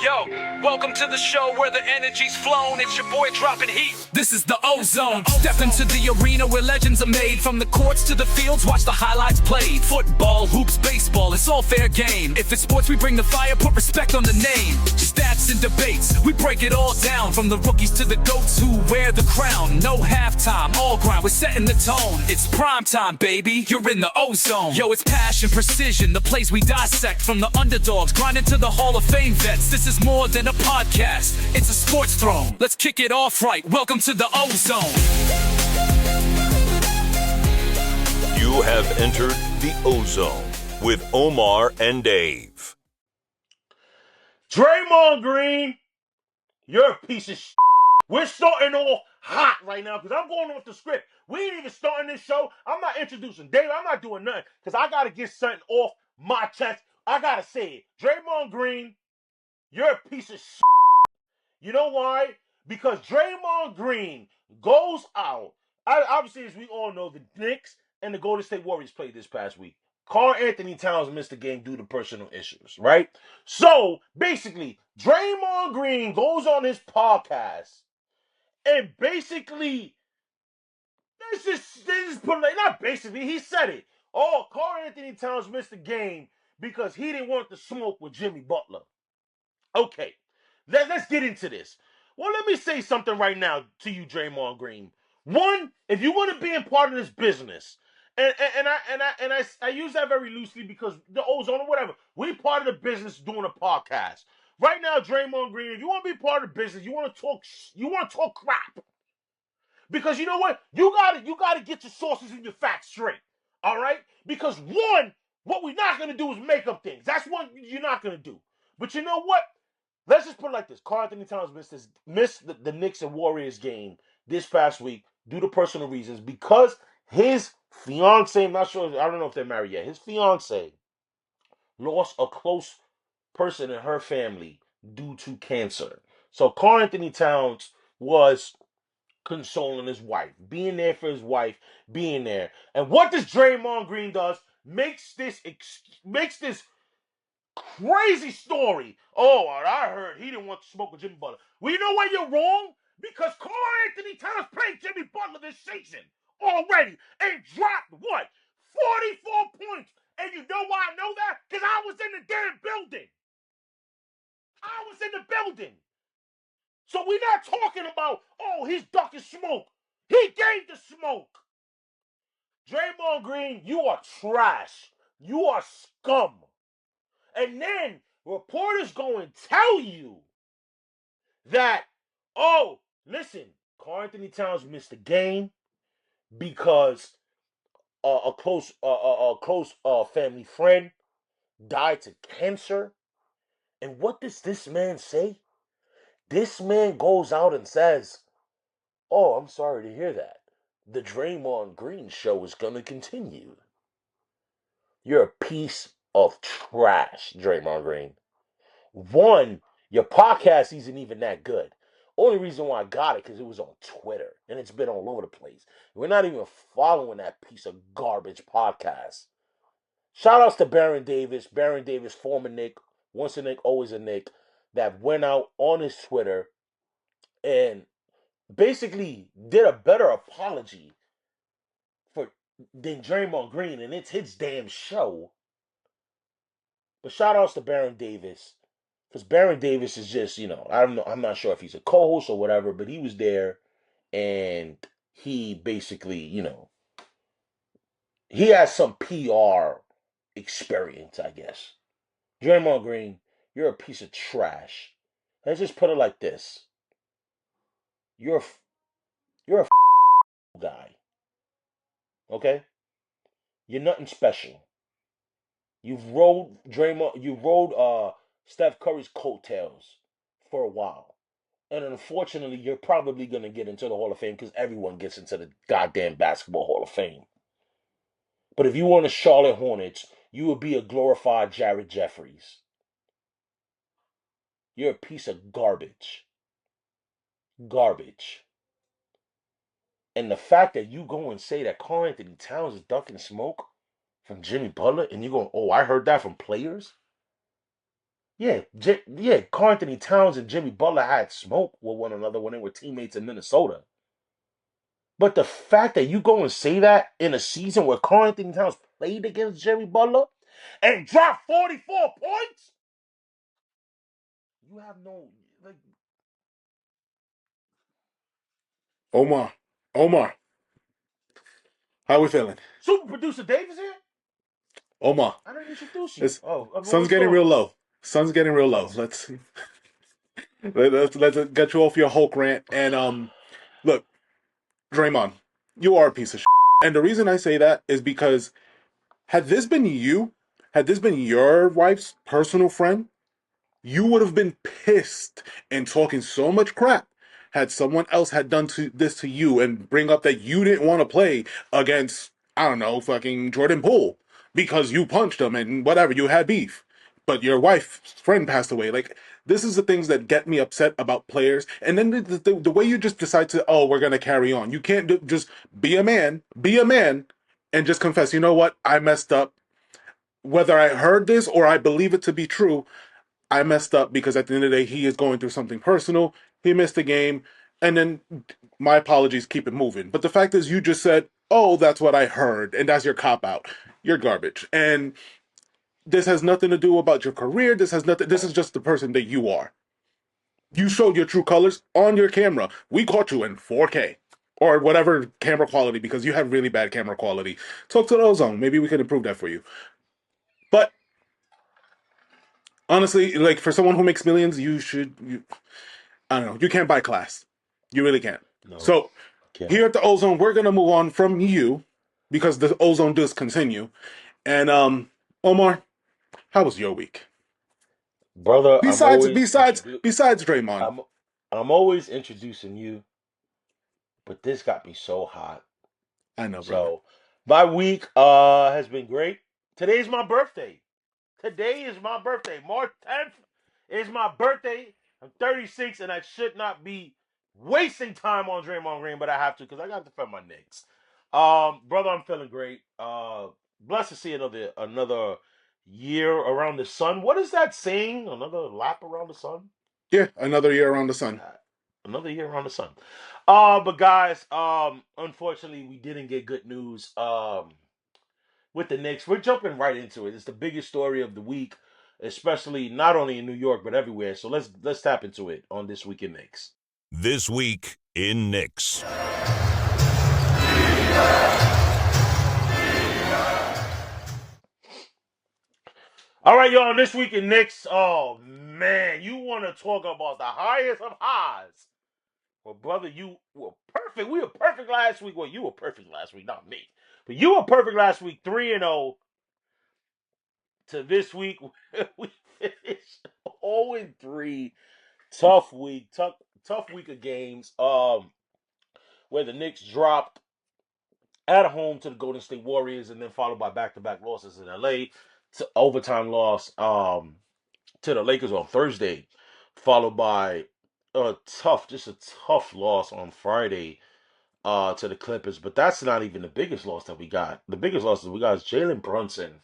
Yo, welcome to the show where the energy's flown. It's your boy dropping heat. This is the Ozone. Step into the arena where legends are made. From the courts to the fields, watch the highlights played. Football, hoops, baseball, it's all fair game. If it's sports, we bring the fire, put respect on the name. Stats and debates, we break it all down. From the rookies to the GOATs who wear the crown. No halftime, all grind, we're setting the tone. It's prime time, baby, you're in the Ozone. Yo, it's passion, precision, the plays we dissect. From the underdogs, grinding to the Hall of Fame vets. This is more than a podcast, it's a sports throne. Let's kick it off right, welcome to the Ozone. You have entered the Ozone with Omar and Dave. Draymond Green, you're a piece of shit. We're starting off hot right now because I'm going off the script. We ain't even starting this show. I'm not introducing Dave. I'm not doing nothing because I got to get something off my chest. I got to say it. Draymond Green, you're a piece of shit. You know why? Because Draymond Green goes out. Obviously, as we all know, the Knicks and the Golden State Warriors played this past week. Karl-Anthony Towns missed the game due to personal issues, right? So, basically, Draymond Green goes on his podcast and basically, let's just put it, not basically, he said it. Oh, Karl-Anthony Towns missed the game because he didn't want to smoke with Jimmy Butler. Okay, let's get into this. Well, let me say something right now to you, Draymond Green. One, if you want to be a part of this business, and I use that very loosely because the Ozone or whatever, we part of the business doing a podcast. Right now, Draymond Green, if you want to be part of the business, you want to talk crap. Because you know what? You gotta get your sources and your facts straight. All right? Because one, what we're not gonna do is make up things. That's what you're not gonna do. But you know what? Let's just put it like this. Karl-Anthony Towns missed the Knicks and Warriors game this past week due to personal reasons because his fiance, I don't know if they're married yet, his fiance lost a close person in her family due to cancer. So Karl-Anthony Towns was consoling his wife, being there for his wife, being there. And what does Draymond Green does makes this crazy story. Oh, I heard he didn't want to smoke with Jimmy Butler. Well, you know why you're wrong? Because Karl-Anthony Towns played Jimmy Butler this season already and dropped what? 44 points. And you know why I know that? Because I was in the damn building. I was in the building. So we're not talking about, oh, he's ducking smoke. He gave the smoke. Draymond Green, you are trash. You are scum. And then reporters go and tell you that, oh, listen, Karl-Anthony Towns missed the game because a close family friend died to cancer. And what does this man say? This man goes out and says, oh, I'm sorry to hear that. The Draymond Green show is going to continue. You're a piece of trash, Draymond Green. One, your podcast isn't even that good. Only reason why I got it because it was on Twitter and it's been all over the place. We're not even following that piece of garbage podcast. Shout outs to Baron Davis. Baron Davis, former Knick, once a Knick, always a Knick, that went out on his Twitter and basically did a better apology than Draymond Green, and it's his damn show. But shout outs to Baron Davis. Because Baron Davis is just, I'm not sure if he's a co-host or whatever, but he was there and he basically, he has some PR experience, I guess. Draymond Green, you're a piece of trash. Let's just put it like this. You're a guy. Okay? You're nothing special. You've rode Steph Curry's coattails for a while. And unfortunately, you're probably going to get into the Hall of Fame because everyone gets into the goddamn Basketball Hall of Fame. But if you were in the Charlotte Hornets, you would be a glorified Jared Jeffries. You're a piece of garbage. Garbage. And the fact that you go and say that Karl-Anthony Towns is ducking smoke from Jimmy Butler, and you're going, oh, I heard that from players? Yeah, Karl-Anthony Towns and Jimmy Butler had smoke with one another when they were teammates in Minnesota. But the fact that you go and say that in a season where Karl-Anthony Towns played against Jimmy Butler and dropped 44 points, you have no like Omar, how we feeling? super producer Davis here. Omar, I didn't introduce you. it's Oh, sun's what's getting going real on? low. Sun's getting real low. Oh, Let's get you off your Hulk rant. And look, Draymond, you are a piece of shit. And the reason I say that is because had this been you, had this been your wife's personal friend, you would have been pissed and talking so much crap had someone else had done this to you and bring up that you didn't want to play against, I don't know, fucking Jordan Poole because you punched him and whatever, you had beef. But your wife's friend passed away. Like, this is the things that get me upset about players. And then the way you just decide to, oh, we're going to carry on. You can't just be a man, and just confess, you know what, I messed up. Whether I heard this or I believe it to be true, I messed up because at the end of the day, he is going through something personal. He missed a game. And then my apologies, keep it moving. But the fact is, you just said, oh, that's what I heard. And that's your cop out. You're garbage. And this has nothing to do about your career. This has nothing. This is just the person that you are. You showed your true colors on your camera. We caught you in 4K or whatever camera quality because you have really bad camera quality. Talk to the Ozone. Maybe we can improve that for you. But honestly, like for someone who makes millions, I don't know. You can't buy class. You really can't. no, So can't. here at the Ozone, we're gonna move on from you because the Ozone does continue. And Omar, how was your week? Brother, Besides Draymond. I'm I'm always introducing you, but this got me so hot. I know, brother. So my week has been great. Today's my birthday. Today is my birthday. March 10th is my birthday. I'm 36 and I should not be wasting time on Draymond Green, but I have to because I got to defend my Knicks. Brother, I'm feeling great. Blessed to see another year around the sun. What is that saying? Another lap around the sun? Yeah, another year around the sun. Uh, Another year around the sun. But guys, unfortunately we didn't get good news. With the Knicks. We're jumping right into it. It's the biggest story of the week, especially not only in New York but everywhere. So let's tap into it on This Week in Knicks. This week in Knicks. All right, y'all. This Week in Knicks. Oh man, you want to talk about the highest of highs? Well, brother, you were perfect. We were perfect last week. Well, you were perfect last week, not me, but you were perfect last week. 3-0 to this week. We finished 0-3. Tough week. Tough week of games. Where the Knicks dropped at home to the Golden State Warriors and then followed by back-to-back losses in LA, to overtime loss to the Lakers on Thursday, followed by just a tough loss on Friday to the Clippers. But that's not even the biggest loss that we got. The biggest loss that we got is Jalen Brunson,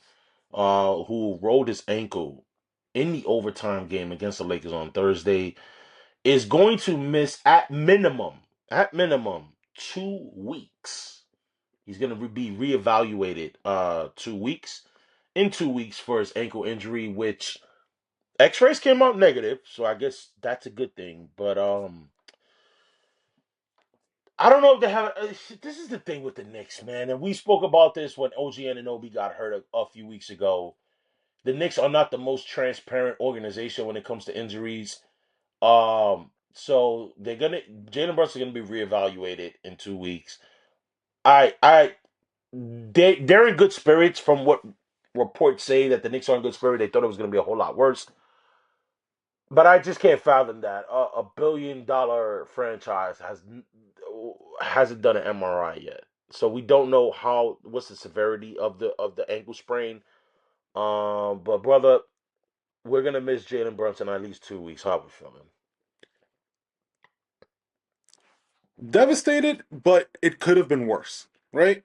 who rolled his ankle in the overtime game against the Lakers on Thursday, is going to miss at minimum 2 weeks. He's going to be reevaluated 2 weeks in 2 weeks for his ankle injury, which X-rays came out negative, so I guess that's a good thing. But I don't know if they have. This is the thing with the Knicks, man, and we spoke about this when OG Anunoby got hurt a few weeks ago. The Knicks are not the most transparent organization when it comes to injuries. So Jalen Brunson gonna be reevaluated in 2 weeks. They're in good spirits from what reports say that the Knicks are in good spirit. They thought it was gonna be a whole lot worse, but I just can't fathom that a $1 billion franchise hasn't done an MRI yet. So we don't know what's the severity of the ankle sprain. But brother, we're gonna miss Jalen Brunson at least 2 weeks. How we feeling? Devastated, but it could have been worse, right?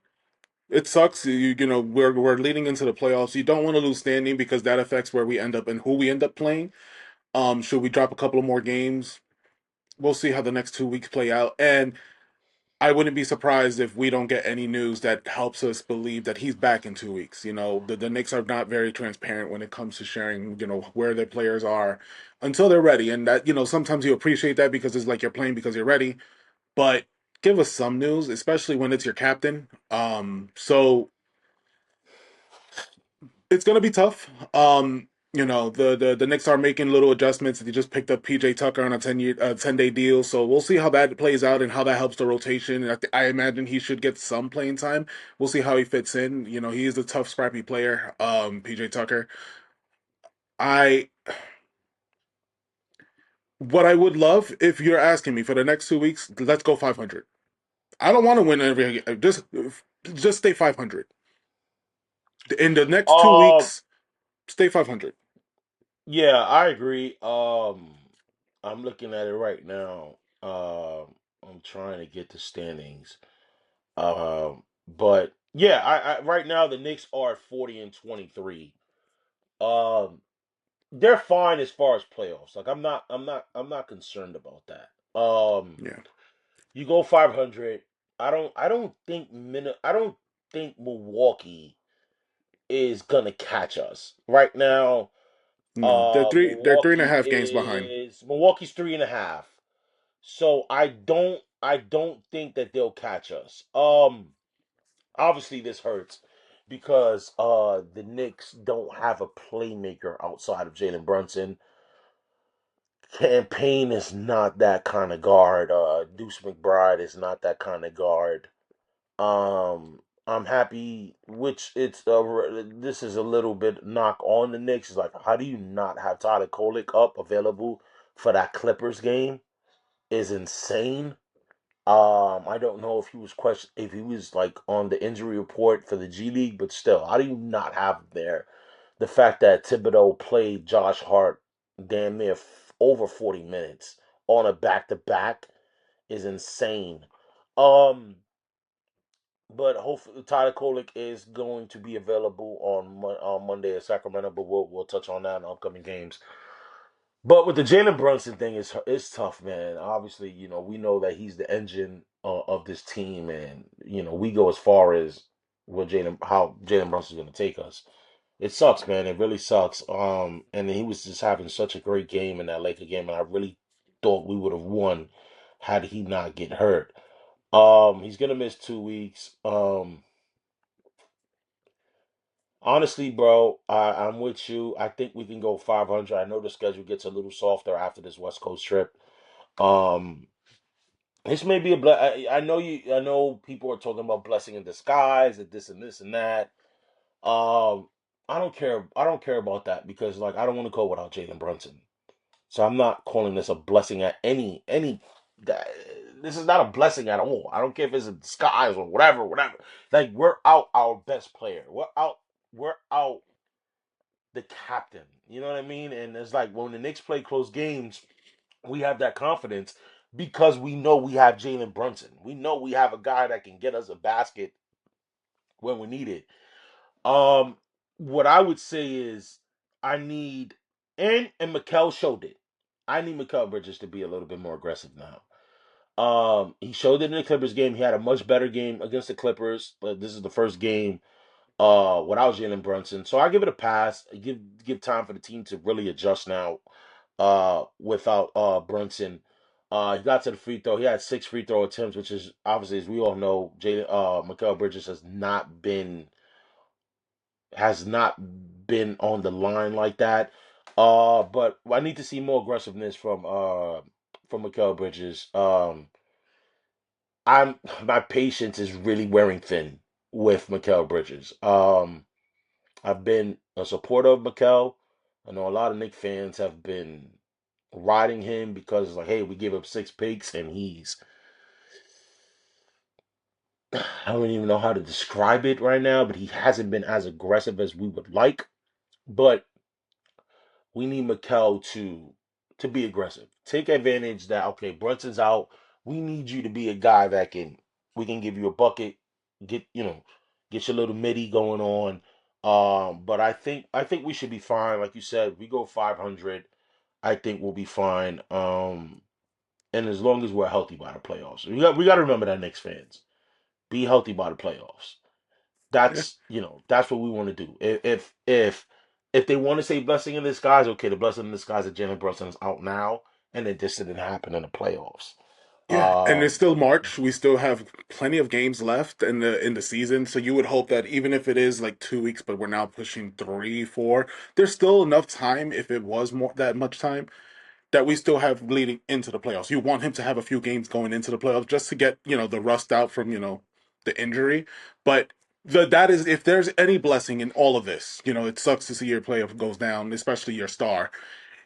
It sucks. You know, we're leading into the playoffs. You don't want to lose standing because that affects where we end up and who we end up playing. Should we drop a couple of more games? We'll see how the next 2 weeks play out. And I wouldn't be surprised if we don't get any news that helps us believe that he's back in 2 weeks. You know, the Knicks are not very transparent when it comes to sharing, where their players are until they're ready. And that, sometimes you appreciate that because it's like you're playing because you're ready. But give us some news, especially when it's your captain. So it's gonna be tough. The Knicks are making little adjustments. They just picked up PJ Tucker on a 10-day deal, so we'll see how that plays out and how that helps the rotation. And I imagine he should get some playing time. We'll see how he fits in. He is a tough, scrappy player. PJ Tucker. I What I would love, if you're asking me for the next 2 weeks, let's go 500. I don't want to win every. Just stay 500 in the next two Um, weeks. Stay 500. yeah, I agree. I'm looking at it right now. I'm trying to get the standings. But yeah, I right now the Knicks are at 40-23. Um, they're fine as far as playoffs. Like I'm not concerned about that. Yeah. You go 500. I don't think Milwaukee is gonna catch us right now. No, they're three and a half games behind. Milwaukee's 3.5. So I don't think that they'll catch us. Obviously this hurts because the Knicks don't have a playmaker outside of Jalen Brunson. Campaign is not that kind of guard. Deuce McBride is not that kind of guard. I'm happy, which this is a little bit knock on the Knicks. Is like, how do you not have Tyler Kolek up available for that Clippers game? Is insane. I don't know if if he was like on the injury report for the G League, but still, how do you not have him there? The fact that Thibodeau played Josh Hart damn near over 40 minutes on a back to back is insane. Um, but hopefully Tyler Kolek is going to be available on Monday at Sacramento, but we'll touch on that in upcoming games. But with the Jalen Brunson thing, it's tough, man. Obviously, we know that he's the engine of this team, and we go as far as how Jalen Brunson's going to take us. It sucks, man. It really sucks. And he was just having such a great game in that Laker game, and I really thought we would have won had he not get hurt. He's gonna miss 2 weeks. Honestly, bro, I'm with you. I think we can go 500. I know the schedule gets a little softer after this West Coast trip. Um, this may be I know you. I know people are talking about blessing in disguise, and this and that. Um, I don't care. I don't care about that because like I don't want to go without Jalen Brunson. So I'm not calling this a blessing at any. that- This is not a blessing at all. I don't care if it's a disguise or whatever, whatever. Like we're out our best player. We're out the captain. You know what I mean? And it's like when the Knicks play close games, we have that confidence because we know we have Jalen Brunson. We know we have a guy that can get us a basket when we need it. Um, what I would say is I need and Mikal showed it. I need Mikal Bridges to be a little bit more aggressive now. He showed it in the Clippers game. He had a much better game against the Clippers, but this is the first game without Jalen Brunson. So I give it a pass. I give time for the team to really adjust now without Brunson. He got to the free throw. He had 6 free throw attempts, which is obviously, as we all know, Jalen Mikal Bridges has not been on the line like that. But I need to see more aggressiveness from Mikal Bridges. I'm My patience is really wearing thin with Mikal Bridges. I've been a supporter of Mikal. I know a lot of Knicks fans have been riding him because it's like, hey, we give up 6 picks and he's I don't even know how to describe it right now, but he hasn't been as aggressive as we would like. But we need Mikel to be aggressive. Take advantage that okay, Brunson's out. We need you to be a guy that can we can give you a bucket, get get your little midi going on. But I think we should be fine. Like you said, we go 500. I think we'll be fine. And as long as we're healthy by the playoffs, we got to remember that, Knicks fans, be healthy by the playoffs. Yeah, That's what we want to do. If they want to say blessing in disguise, okay, the blessing in disguise of Jalen Brunson is out now, and it just didn't happen in the playoffs. yeah, and it's Um, still March. We still have plenty of games left in the season. So you would hope that even if it is like 2 weeks, but we're now pushing 3, 4, there's still enough time. If it was more that much time, that we still have leading into the playoffs. You want him to have a few games going into the playoffs just to get, the rust out from, the injury. But that is, if there's any blessing in all of this, it sucks to see your player goes down, especially your star.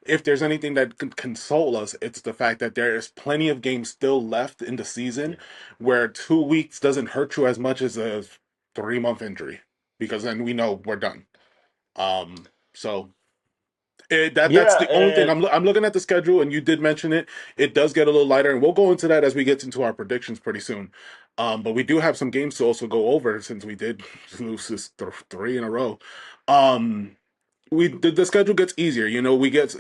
If there's anything that can console us, it's the fact that there is plenty of games still left in the season yeah, where 2 weeks doesn't hurt you as much as a 3 month injury, because then we know we're done. So that's yeah, the only thing. and I'm looking at the schedule, and you did mention it. It does get a little lighter, and we'll go into that as we get into our predictions pretty soon. But we do have some games to also go over since we did lose this 3 in a row. Um, the schedule gets easier.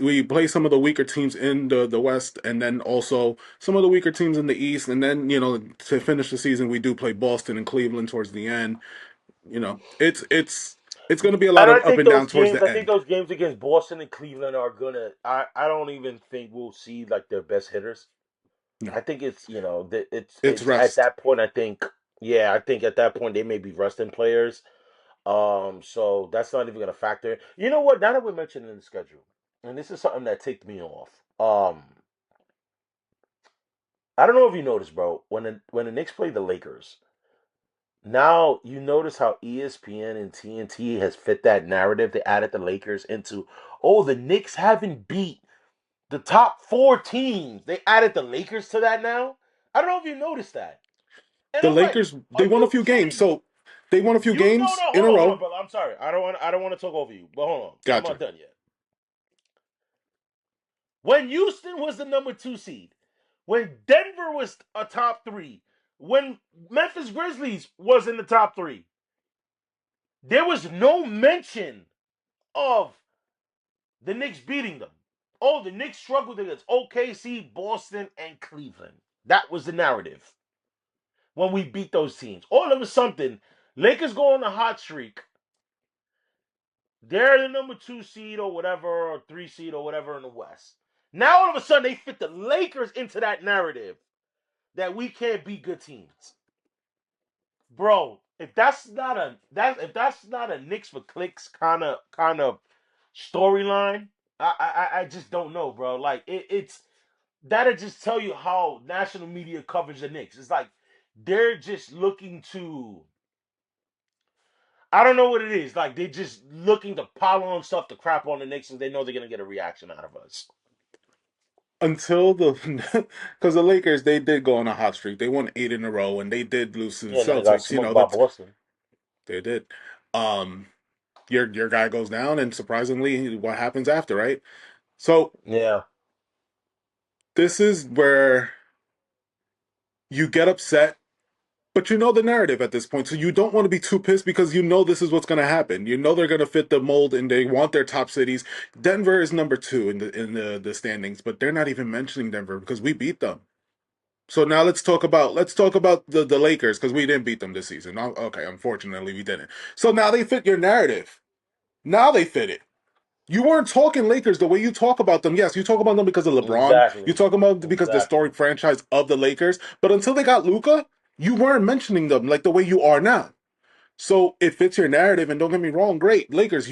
We play some of the weaker teams in the West, and then also some of the weaker teams in the East, and then to finish the season we do play Boston and Cleveland towards the end. It's going to be a lot and I of up think and down those towards games, the I think end. those games against Boston and Cleveland are gonna. I don't even think we'll see like their best hitters. No, I think it's that it's it's at rest. that point. I think at that point they may be resting players. So that's not even gonna factor. You know what? Now that we're mentioning the schedule, and this is something that ticked me off. I don't know if you noticed, bro. When the Knicks play the Lakers, now you notice how ESPN and TNT has fit that narrative. They added the Lakers into, oh, the Knicks haven't beat the top four teams. They added the Lakers to that now. I don't know if you noticed that. And The I'm like, Lakers, are they won a you few games, kidding me? so they won a few You no games no in a hold on, row. brother. I'm sorry. I don't want to talk over you. But hold on. I'm Gotcha. not done yet. When Houston was the number 2 seed, when Denver was a top 3, when Memphis Grizzlies was in the top 3, there was no mention of the Knicks beating them. Oh, the Knicks struggled against OKC, Boston, and Cleveland. That was the narrative when we beat those teams. All of a sudden, Lakers go on a hot streak. They're the number 2 seed or whatever, or 3 seed or whatever in the West. Now all of a sudden they fit the Lakers into that narrative that we can't beat good teams. Bro, if that's not a Knicks for clicks kind of storyline, I just don't know, bro. Like it's that'll just tell you how national media covers the Knicks. It's like they're just looking to, I don't know what it is. Like they're just looking to pile on stuff to crap on the Knicks, and they know they're gonna get a reaction out of us. Until the, because the Lakers, they did go on a hot streak. They won 8 in a row, and they did lose to the Yeah, and then they got Celtics. smoked by That's Boston. they did. Um, your guy goes down, and surprisingly, what happens after, right? So Yeah, this is where you get upset. But you know the narrative at this point, so you don't want to be too pissed because you know this is what's going to happen. You know they're going to fit the mold, and they want their top cities. Denver is number 2 in the standings, but they're not even mentioning Denver because we beat them. So now let's talk about the Lakers because we didn't beat them this season. Okay, unfortunately we didn't. So now they fit your narrative. Now they fit it. You weren't talking Lakers the way you talk about them. Yes, you talk about them because of LeBron. You exactly, talk about them because the exactly. historic franchise of the Lakers. But until they got Luka, you weren't mentioning them like the way you are now. So it fits your narrative, and don't get me wrong, great Lakers.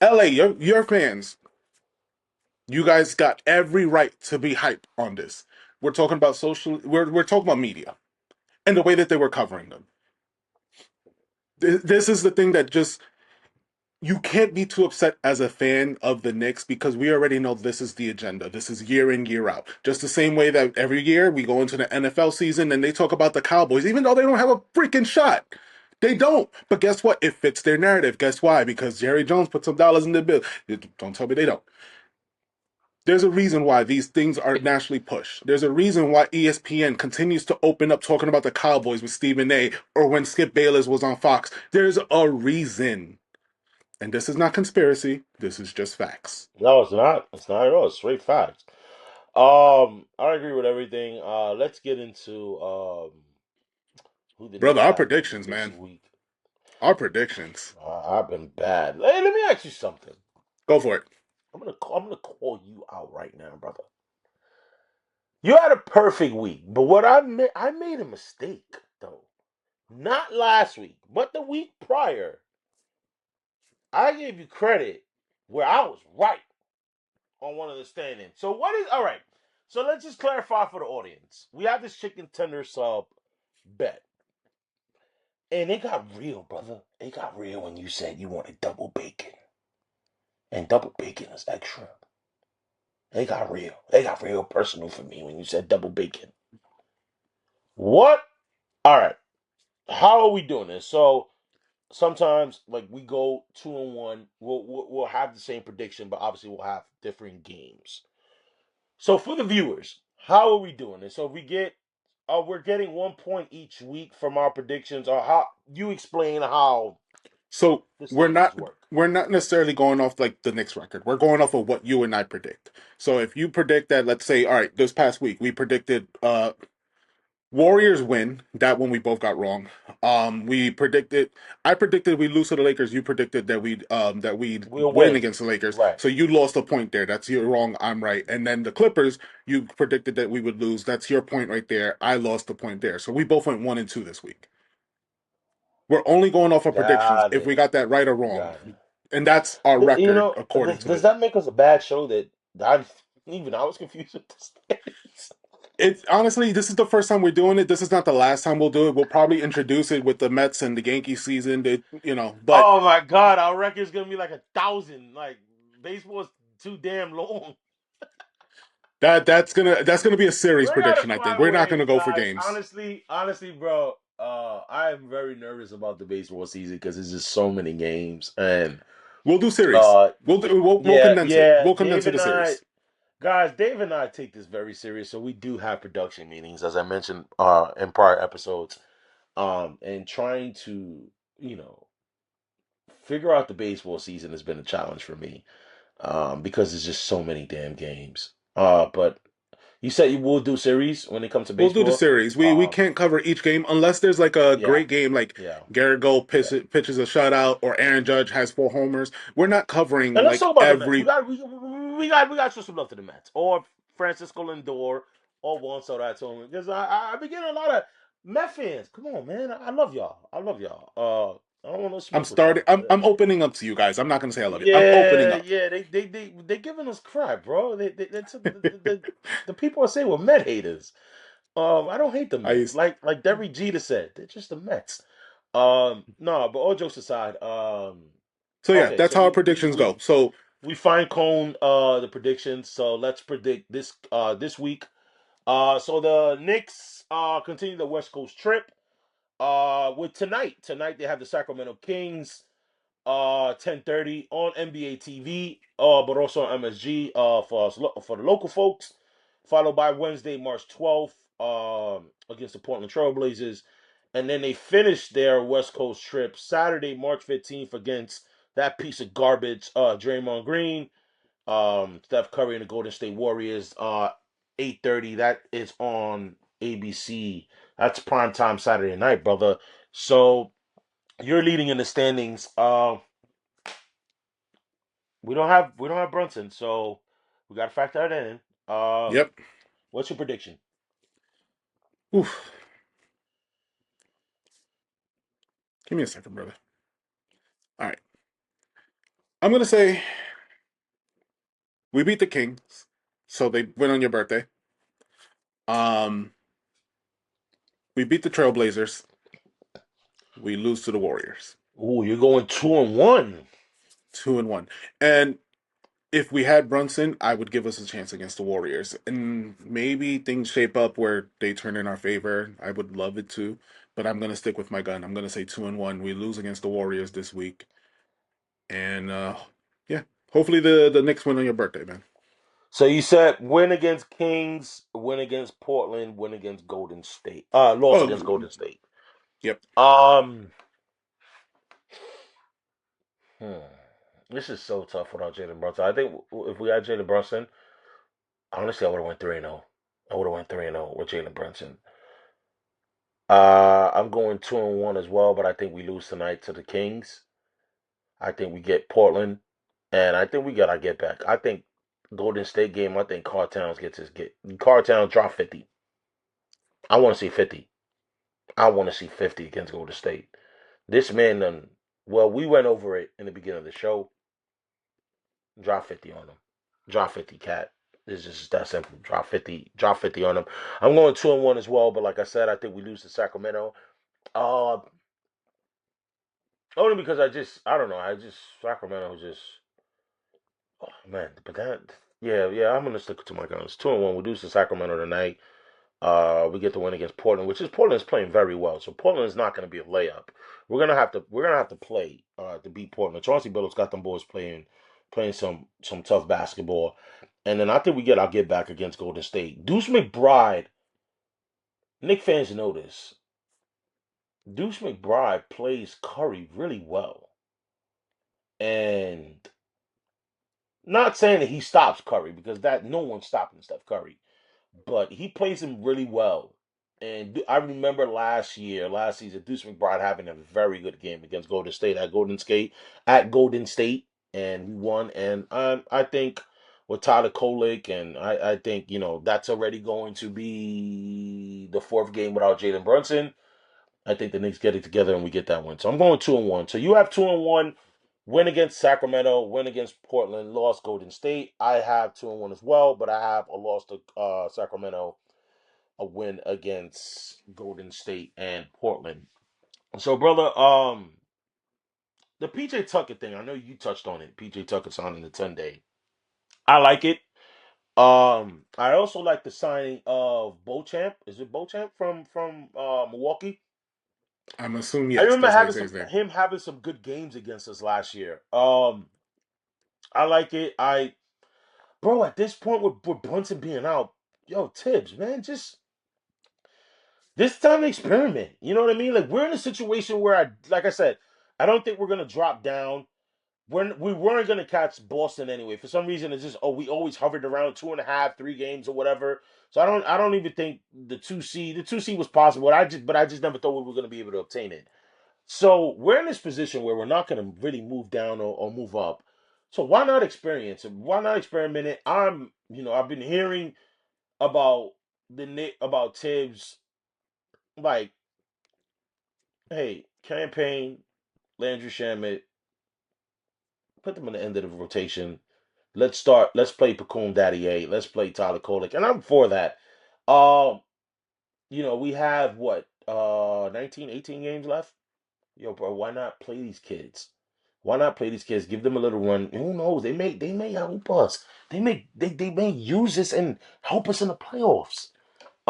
LA, your fans, you guys got every right to be hyped on this. We're talking about social. We're talking about media and the way that they were covering them. This is the thing that just you can't be too upset as a fan of the Knicks because we already know this is the agenda. This is year in, year out. Just the same way that every year we go into the NFL season and they talk about the Cowboys, even though they don't have a freaking shot. They don't. But guess what? It fits their narrative. Guess why? Because Jerry Jones put some dollars in the bill. Don't tell me they don't. There's a reason why these things are nationally pushed. There's a reason why ESPN continues to open up talking about the Cowboys with Stephen A. or when Skip Bayless was on Fox. There's a reason. And this is not conspiracy. This is just facts. No, it's not. It's not at all. It's straight facts. I agree with everything. Let's get into who the Brother, Knicks our have predictions, this man. week. Our predictions. I've been bad. Hey, let me ask you something. Go for it. I'm gonna call you out right now, brother. You had a perfect week, but I made a mistake though. Not last week, but the week prior. I gave you credit where I was right on one of the standings. So what is all right? So let's just clarify for the audience. We have this chicken tender sub bet. And it got real, brother. It got real when you said you wanted double bacon. And double bacon is extra. It got real. It got real personal for me when you said double bacon. What? All right. How are we doing this? So sometimes, like we go 2-1. We'll have the same prediction, but obviously we'll have different games. So for the viewers, how are we doing this? So if we get, we're getting 1 point each week from our predictions, or how you explain how So the we're standings not work. we're not necessarily going off like the Knicks record. We're going off of what you and I predict. So if you predict that, let's say, all right, this past week we predicted Warriors win. That one we both got wrong. We predicted. I predicted we lose to the Lakers. You predicted that we'd We'll win win. against the Lakers. Right. So you lost a point there. That's you're wrong. I'm right. And then the Clippers, you predicted that we would lose. That's your point right there. I lost a point there. So we both went 1-2 this week. We're only going off of predictions Got if we it. got that right or wrong, Got it. and that's our You record know, according to does it. that make us a bad show that I was confused with the standings? It's honestly, this is the first time we're doing it. This is not the last time we'll do it. We'll probably introduce it with the Mets and the Yankees season. But Oh my God, our record's gonna be like 1,000. Like baseball's too damn long. that's gonna be a series We gotta prediction. I think find a we're not way, gonna go for guys. games. Honestly, bro. I am very nervous about the baseball season because there's just so many games, and We'll do series. uh, We'll yeah, condense it. yeah. We'll condense it to series. Dave and I take this very serious, so we do have production meetings, as I mentioned in prior episodes, and trying to you know figure out the baseball season has been a challenge for me, because there's just so many damn games. But you said you will do series when it comes to We'll do the baseball. series. We Um, can't cover each game unless there's like a yeah, great game, like yeah, Garrett Cole yeah. pitches a shutout or Aaron Judge has 4 homers. We're not covering And let's like talk about the Mets. every. We got to show some love to the Mets or Francisco Lindor or Juan Soto because I've been getting a lot of Met fans. Come on, man, I love y'all. I love y'all. I don't want no I'm smoke with starting. y'all. I'm opening up to you guys. I'm not gonna say I love you. I'm opening Yeah, up. yeah, they giving us crap, bro. The people are saying we're Met haters. I don't hate the I Mets. used. Like Derek Jeter said, they're just the Mets. No, but all jokes aside, So yeah, okay, that's so how our predictions go. So we fine cone the predictions. So let's predict this week. So the Knicks continue the West Coast trip. With tonight. Tonight they have the Sacramento Kings 10:30 on NBA TV, but also on MSG for the local folks. Followed by Wednesday, March 12th, against the Portland Trailblazers. And then they finish their West Coast trip Saturday, March 15th against that piece of garbage, Draymond Green, Steph Curry and the Golden State Warriors, 8:30. That is on ABC. That's prime time Saturday night, brother. So you're leading in the standings. We don't have Brunson, so we got to factor that in. yep. What's your prediction? Oof. Give me a second, brother. All right. I'm gonna say we beat the Kings, so they win on your birthday. Um, we beat the Trailblazers. We lose to the Warriors. Ooh, you're going 2-1. 2-1. And if we had Brunson, I would give us a chance against the Warriors. And maybe things shape up where they turn in our favor. I would love it to, but I'm gonna stick with my gun. I'm gonna say 2-1. We lose against the Warriors this week, and yeah, hopefully the Knicks win on your birthday, man. So you said win against Kings, win against Portland, win against Golden State. Loss against Oh, Golden State. yep. Um, hmm. This is so tough without Jalen Brunson. I think if we had Jalen Brunson, honestly, I would have went 3-0. I would have went 3-0 with Jalen Brunson. I'm going 2-1 as well, but I think we lose tonight to the Kings. I think we get Portland, and I think we got our get back. I think Golden State game. I think Karl-Towns gets his get. Karl-Towns drop 50. I want to see 50. I want to see 50 against Golden State. This man done. Well, we went over it in the beginning of the show. Drop 50 on him. Drop 50, cat. It's just that simple. Drop 50. Drop 50 on him. I'm going 2-1 as well, but like I said, I think we lose to Sacramento. Uh, Only because I don't know. Sacramento just, oh man. But yeah. I'm gonna stick to my guns. 2-1. We lose to Sacramento tonight. We get the win against Portland, which is Portland's playing very well. So Portland is not going to be a layup. We're gonna have to play to beat Portland. Chauncey Billups got them boys playing some tough basketball, and then I think we get our get back against Golden State. Deuce McBride, Knick fans know this. Deuce McBride plays Curry really well, and not saying that he stops Curry because that no one's stopping Steph Curry, but he plays him really well. And I remember last season, Deuce McBride having a very good game against Golden State, and we won. And I think with Tyler Kolek, and I think that's already going to be the fourth game without Jalen Brunson. I think the Knicks get it together and we get that win. So I'm going 2-1. So you have 2-1. Win against Sacramento, win against Portland, lost Golden State. I have 2-1 as well, but I have a loss to Sacramento, a win against Golden State and Portland. So, brother, the PJ Tucker thing, I know you touched on it. PJ Tucker signing the 10-day. I like it. I also like the signing of Beauchamp. Is it Beauchamp from Milwaukee? I'm assuming I yes. remember That's how you say his name. having some good games against us last year. I like it. Bro, at this point with Brunson being out, yo, Tibbs, man, just this time to experiment. You know what I mean? Like we're in a situation where like I said, I don't think we're gonna drop down. We weren't gonna catch Boston anyway. For some reason, it's just we always hovered around 2.5, 3 games or whatever. So I don't even think the two seed was possible. But I just never thought we were gonna be able to obtain it. So we're in this position where we're not gonna really move down or move up. So why not experience it? Why not experiment it? I've been hearing about about Tibbs, like, hey, campaign, Landry Shamet, put them in the end of the rotation. Let's play Pacone Daddy A. Let's play Tyler Kolek. And I'm for that. Um, we have what, 19, 18 games left? Yo, bro, why not play these kids? Why not play these kids? Give them a little run. Who knows? They may help us. They may use this and help us in the playoffs.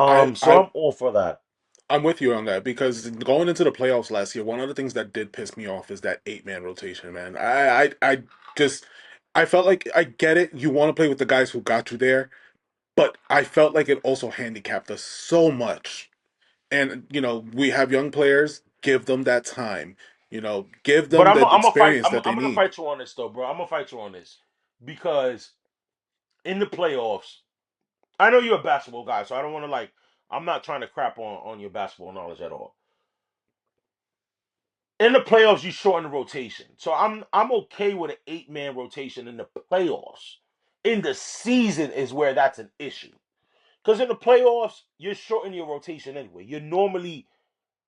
I, So I I'm all for that. I'm with you on that because going into the playoffs last year, one of the things that did piss me off is that 8-man rotation, man. Just I felt like I get it. You want to play with the guys who got you there, but I felt like it also handicapped us so much. And we have young players. Give them that time. Give But them I'm the I'm gonna fight. experience I'm that they I'm gonna need. fight you on this though, bro. I'm gonna fight you on this because in the playoffs, I know you're a basketball guy, so I don't want to like. I'm not trying to crap on your basketball knowledge at all. In the playoffs, you shorten the rotation, so I'm okay with an 8-man rotation in the playoffs. In the season is where that's an issue because in the playoffs you're shortening your rotation anyway.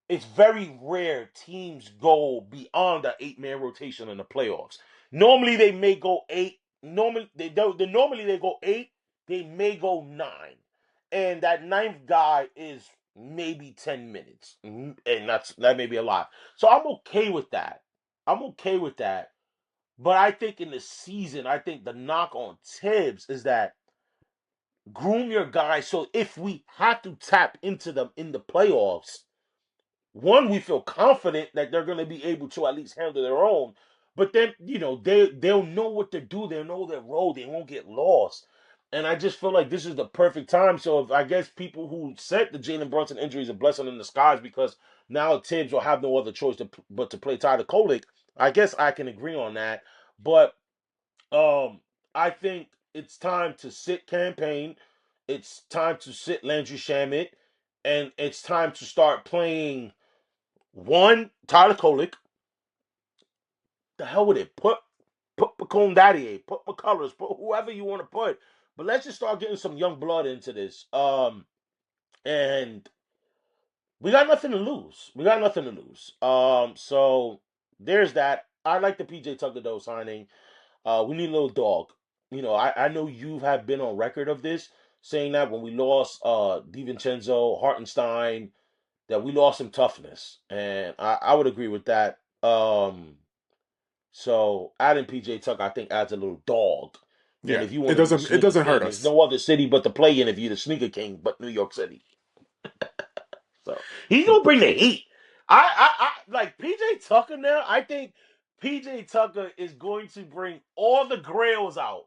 It's very rare teams go beyond the 8-man rotation in the playoffs. Normally they may go eight. Normally they go eight. They may go nine, and that ninth guy is maybe 10 minutes, and that may be a lot. So I'm okay with that. I'm okay with that. But I think in the season, I think the knock on Tibbs is that groom your guys so if we have to tap into them in the playoffs, one, we feel confident that they're going to be able to at least handle their own. But then, they'll know what to do. They'll know their role. They won't get lost. And I just feel like this is the perfect time. So if I guess people who said the Jalen Brunson injury is a blessing in disguise because now Tibbs will have no other choice but to play Tyler Kolek, I guess I can agree on that. But I think it's time to sit campaign. It's time to sit Landry Shamet, and it's time to start playing Tyler Kolek. The hell with it. Put Macomb Daddy, put McCullers, put whoever you want to put. But let's just start getting some young blood into this. And we got nothing to lose. We got nothing to lose. So there's that. I like the PJ Tucker though signing. We need a little dog. You know, I know you have been on record of this, saying that when we lost DiVincenzo, Hartenstein, that we lost some toughness. And I would agree with that. So adding PJ Tucker, I think, adds a little dog. And Yeah, if you want it to be the doesn't. It sneaker doesn't hurt king, there's us. no other city but to play in if you're the sneaker king but New York City. So he's gonna bring the heat. I like PJ Tucker now. I think PJ Tucker is going to bring all the grails out.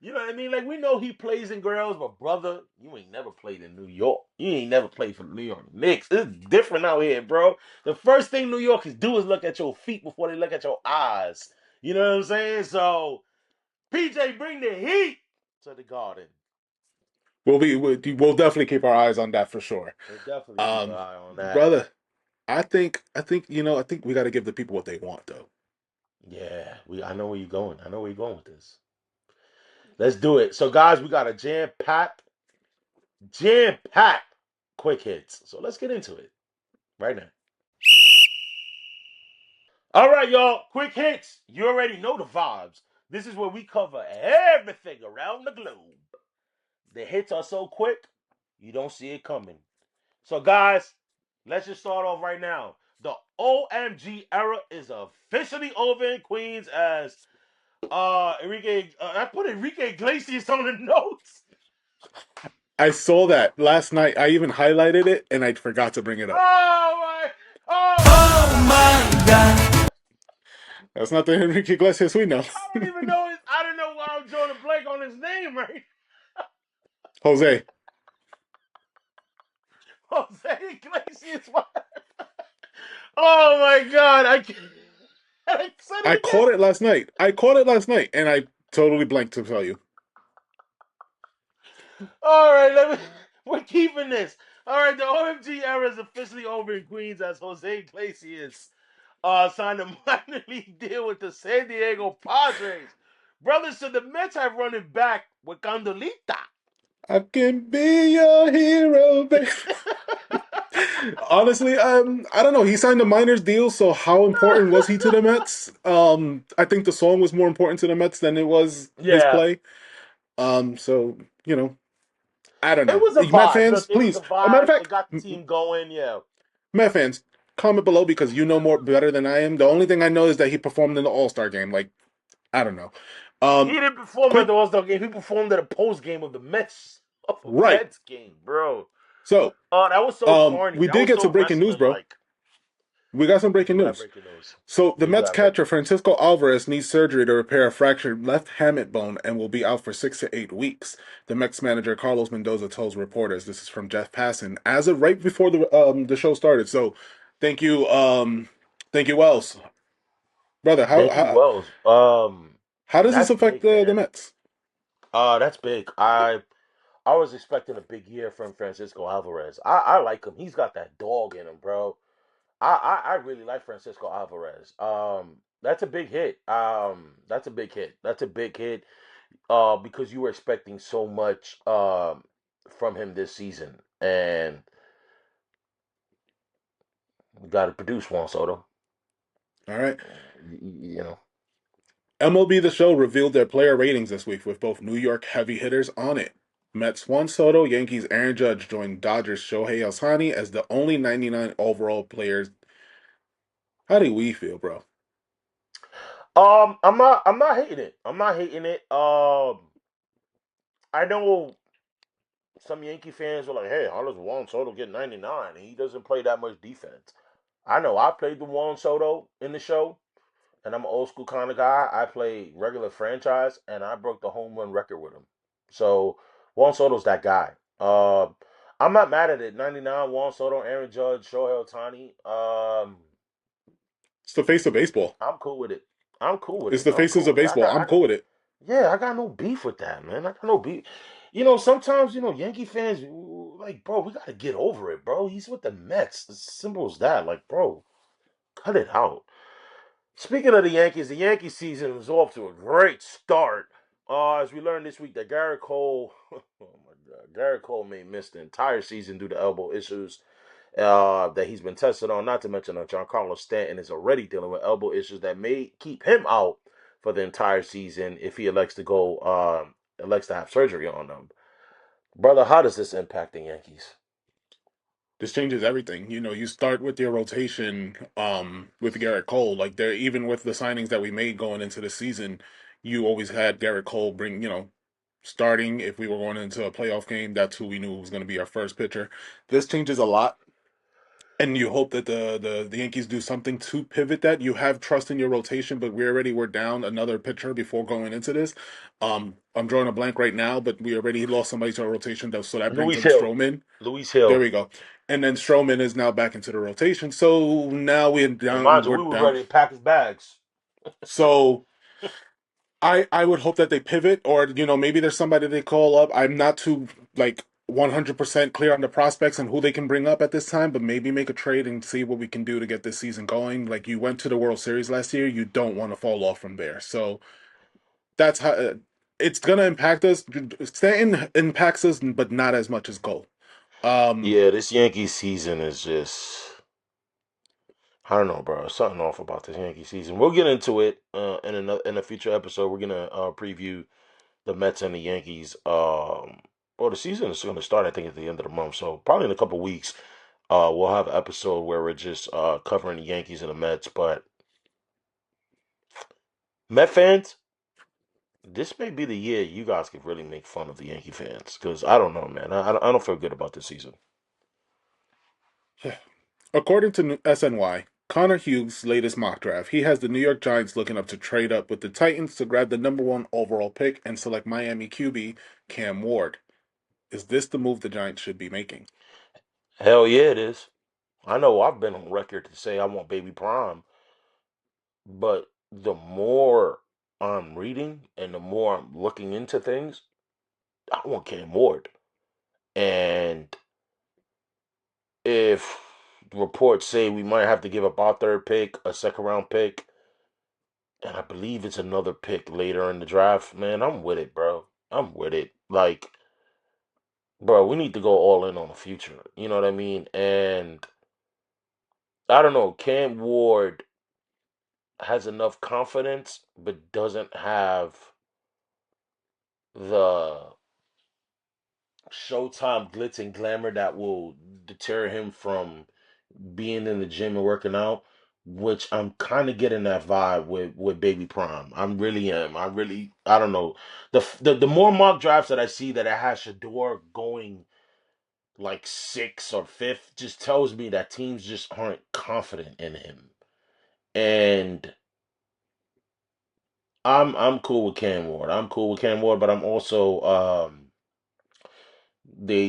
You know what I mean? Like we know he plays in grails, but brother, you ain't never played in New York. You ain't never played for the New York Knicks. It's different out here, bro. The first thing New Yorkers do is look at your feet before they look at your eyes. You know what I'm saying? So PJ, bring the heat to the Garden. We'll definitely keep our eyes on that for sure. We'll definitely keep an eye on that. Brother, I think I think we got to give the people what they want though. Yeah, I know where you're going. I know where you're going with this. Let's do it. So, guys, we got a jam-packed quick hits. So let's get into it right now. All right, y'all. Quick hits. You already know the vibes. This is where we cover everything around the globe. The hits are so quick, you don't see it coming. So, guys, let's just start off right now. The OMG era is officially over in Queens as I put Enrique Iglesias on the notes. I saw that last night. I even highlighted it and I forgot to bring it up. Oh my God. That's not the Enrique Iglesias we know. I don't even know I don't know why I'm drawing a blank on his name, right? Jose. Jose Iglesias. Oh my God. I can't. I said I it again. caught it last night. And I totally blanked to tell you. All right, we're keeping this. All right, the OMG era is officially over in Queens as Jose Iglesias signed a minor league deal with the San Diego Padres. Brothers, so the Mets have running back with Candolita. I can be your hero, baby. Honestly, I don't know. He signed a minors deal, so how important was he to the Mets? I think the song was more important to the Mets than it was his Yeah. play. So you know, I don't It know. was a Met vibe. fans, Look, it was please. a A matter vibe. of It fact, got the team going. Yeah. Met fans, comment below because you know more better than I am. The only thing I know is that he performed in the All-Star game. Like, I don't know. He didn't perform at Quick, the All-Star game. He performed at a post game of the Mets right. game, bro. So, Oh, that was so corny. we That did was get so some breaking news, wrestling bro. like. We got some We breaking do have news. breaking news. So the We do Mets have breaking catcher news. Francisco Alvarez needs surgery to repair a fractured left hamate bone and will be out for 6 to 8 weeks. The Mets manager Carlos Mendoza tells reporters. This is from Jeff Passan as of right before the show started. So, thank you, Wells, brother. Thank you, Wells. How does this That's affect big, the man. Mets? That's big. I was expecting a big year from Francisco Alvarez. I like him. He's got that dog in him, bro. I really like Francisco Alvarez. That's a big hit. That's a big hit. That's a big hit. Because you were expecting so much from him this season, and we got to produce Juan Soto. All right. You know. MLB The Show revealed their player ratings this week with both New York heavy hitters on it. Mets Juan Soto, Yankees Aaron Judge joined Dodgers Shohei Ohtani as the only 99 overall players. How do we feel, bro? I'm not hating it. I'm not hating it. I know some Yankee fans were like, "Hey, how does Juan Soto get 99? He doesn't play that much defense." I know. I played the Juan Soto in the show, and I'm an old school kind of guy. I played regular franchise, and I broke the home run record with him. So Juan Soto's that guy. I'm not mad at it. 99, Juan Soto, Aaron Judge, Shohei Ohtani. It's the face of baseball. I'm cool with it. I'm cool with It's it. the I'm faces cool of with it. baseball. I'm cool with it. Yeah, I got no beef with that, man. I got no beef. Sometimes, Yankee fans, like, bro, we got to get over it, bro. He's with the Mets. As simple as that. Like, bro, cut it out. Speaking of the Yankee season was off to a great start. As we learned this week that Garrett Cole, oh my God, Garrett Cole may miss the entire season due to elbow issues that he's been tested on. Not to mention that Giancarlo Stanton is already dealing with elbow issues that may keep him out for the entire season if he elects to have surgery on them. Brother, how does this impact the Yankees? This changes everything. You start with your rotation with Garrett Cole. Like there, even with the signings that we made going into the season, you always had Garrett Cole starting. If we were going into a playoff game, that's who we knew was going to be our first pitcher. This changes a lot. And you hope that the Yankees do something to pivot that. You have trust in your rotation, but we already were down another pitcher before going into this. I'm drawing a blank right now, but we already lost somebody to our rotation, so that brings Luis in Hill. Stroman. Luis There Hill. we go. And then Stroman is now back into the rotation. So now we're And down. mind you, We're we was down. ready to pack his bags. So I would hope that they pivot, or maybe there's somebody they call up. I'm not too 100% clear on the prospects and who they can bring up at this time, but maybe make a trade and see what we can do to get this season going. Like you went to the World Series last year, you don't want to fall off from there. So that's how it's gonna impact us. Stanton impacts us, but not as much as Cole. Um, Yeah, this Yankees season is just, I don't know, bro. Something off about this Yankee season. We'll get into it in a future episode. We're gonna preview the Mets and the Yankees. Well, the season is going to start, I think, at the end of the month. So probably in a couple weeks, we'll have an episode where we're just covering the Yankees and the Mets. But Met fans, this may be the year you guys could really make fun of the Yankee fans because I don't know, man. I don't feel good about this season. According to SNY, Connor Hughes' latest mock draft, he has the New York Giants looking up to trade up with the Titans to grab the number one overall pick and select Miami QB Cam Ward. Is this the move the Giants should be making? Hell yeah, it is. I know I've been on record to say I want Baby Prime, but the more I'm reading and the more I'm looking into things, I want Cam Ward. And if reports say we might have to give up our third pick, a second round pick, and I believe it's another pick later in the draft, man, I'm with it, bro. I'm with it. Like, bro, we need to go all in on the future. You know what I mean? And I don't know, Cam Ward has enough confidence, but doesn't have the Showtime glitz and glamour that will deter him from being in the gym and working out, which I'm kind of getting that vibe with Baby Prime. I really am. I don't know. The more mock drafts that I see that it has Shador going like sixth or fifth just tells me that teams just aren't confident in him. And I'm cool with Cam Ward. I'm cool with Cam Ward, but I'm also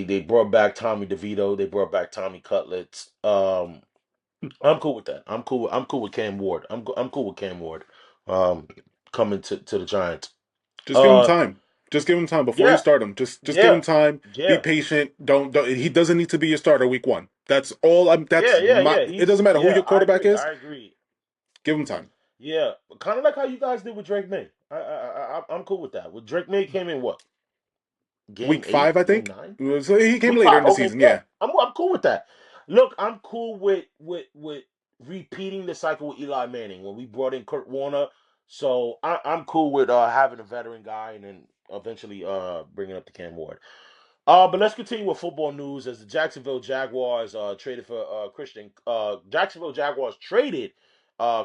they brought back Tommy DeVito. They brought back Tommy Cutlets. I'm cool with that. I'm cool with Cam Ward. I'm cool with Cam Ward. Um, coming to the Giants. Just give him Uh, time. Just give him time before you yeah, start him. Just give yeah, him time. Be yeah, patient. Don't he doesn't need to be your starter week one. That's all I'm that's my yeah. it doesn't matter who your I quarterback agree. is. I agree. Give him time. Yeah, kind of like how you guys did with Drake May. I'm cool with that. With Drake May came in what, game Week eight, five, I game think. nine? So he came Week later five. in the Okay, season, yeah. yeah. I'm cool with that. Look, I'm cool with repeating the cycle with Eli Manning when we brought in Kurt Warner. So I'm cool with having a veteran guy and then eventually bringing up the Cam Ward. But let's continue with football news as the Jacksonville Jaguars traded for Jacksonville Jaguars traded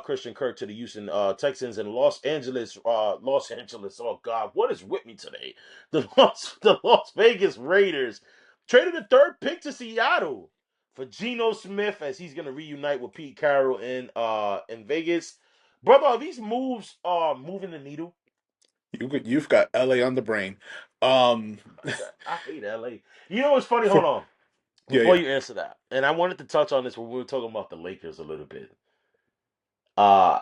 Christian Kirk to the Houston Texans and Los Angeles. Oh God, what is with me today? The Las Vegas Raiders traded the third pick to Seattle for Geno Smith as he's gonna reunite with Pete Carroll in Vegas. Brother, are these moves moving the needle? You've got LA on the brain. Um, I hate LA. You know what's funny? Hold for on. yeah, Before yeah. you answer that, and I wanted to touch on this when we were talking about the Lakers a little bit.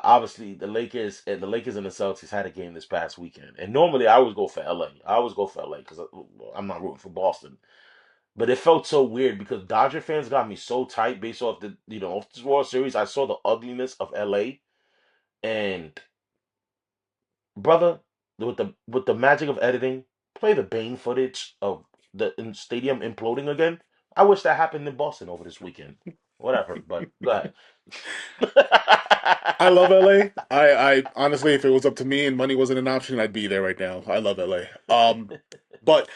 Obviously the Lakers and the Celtics had a game this past weekend, and normally I always go for LA. I always go for LA because I'm not rooting for Boston. But it felt so weird because Dodger fans got me so tight based off the off this World Series. I saw the ugliness of LA, and brother, with the magic of editing, play the Bane footage of the stadium imploding again. I wish that happened in Boston over this weekend. Whatever, but go ahead. I love LA. I honestly, if it was up to me and money wasn't an option, I'd be there right now. I love LA. But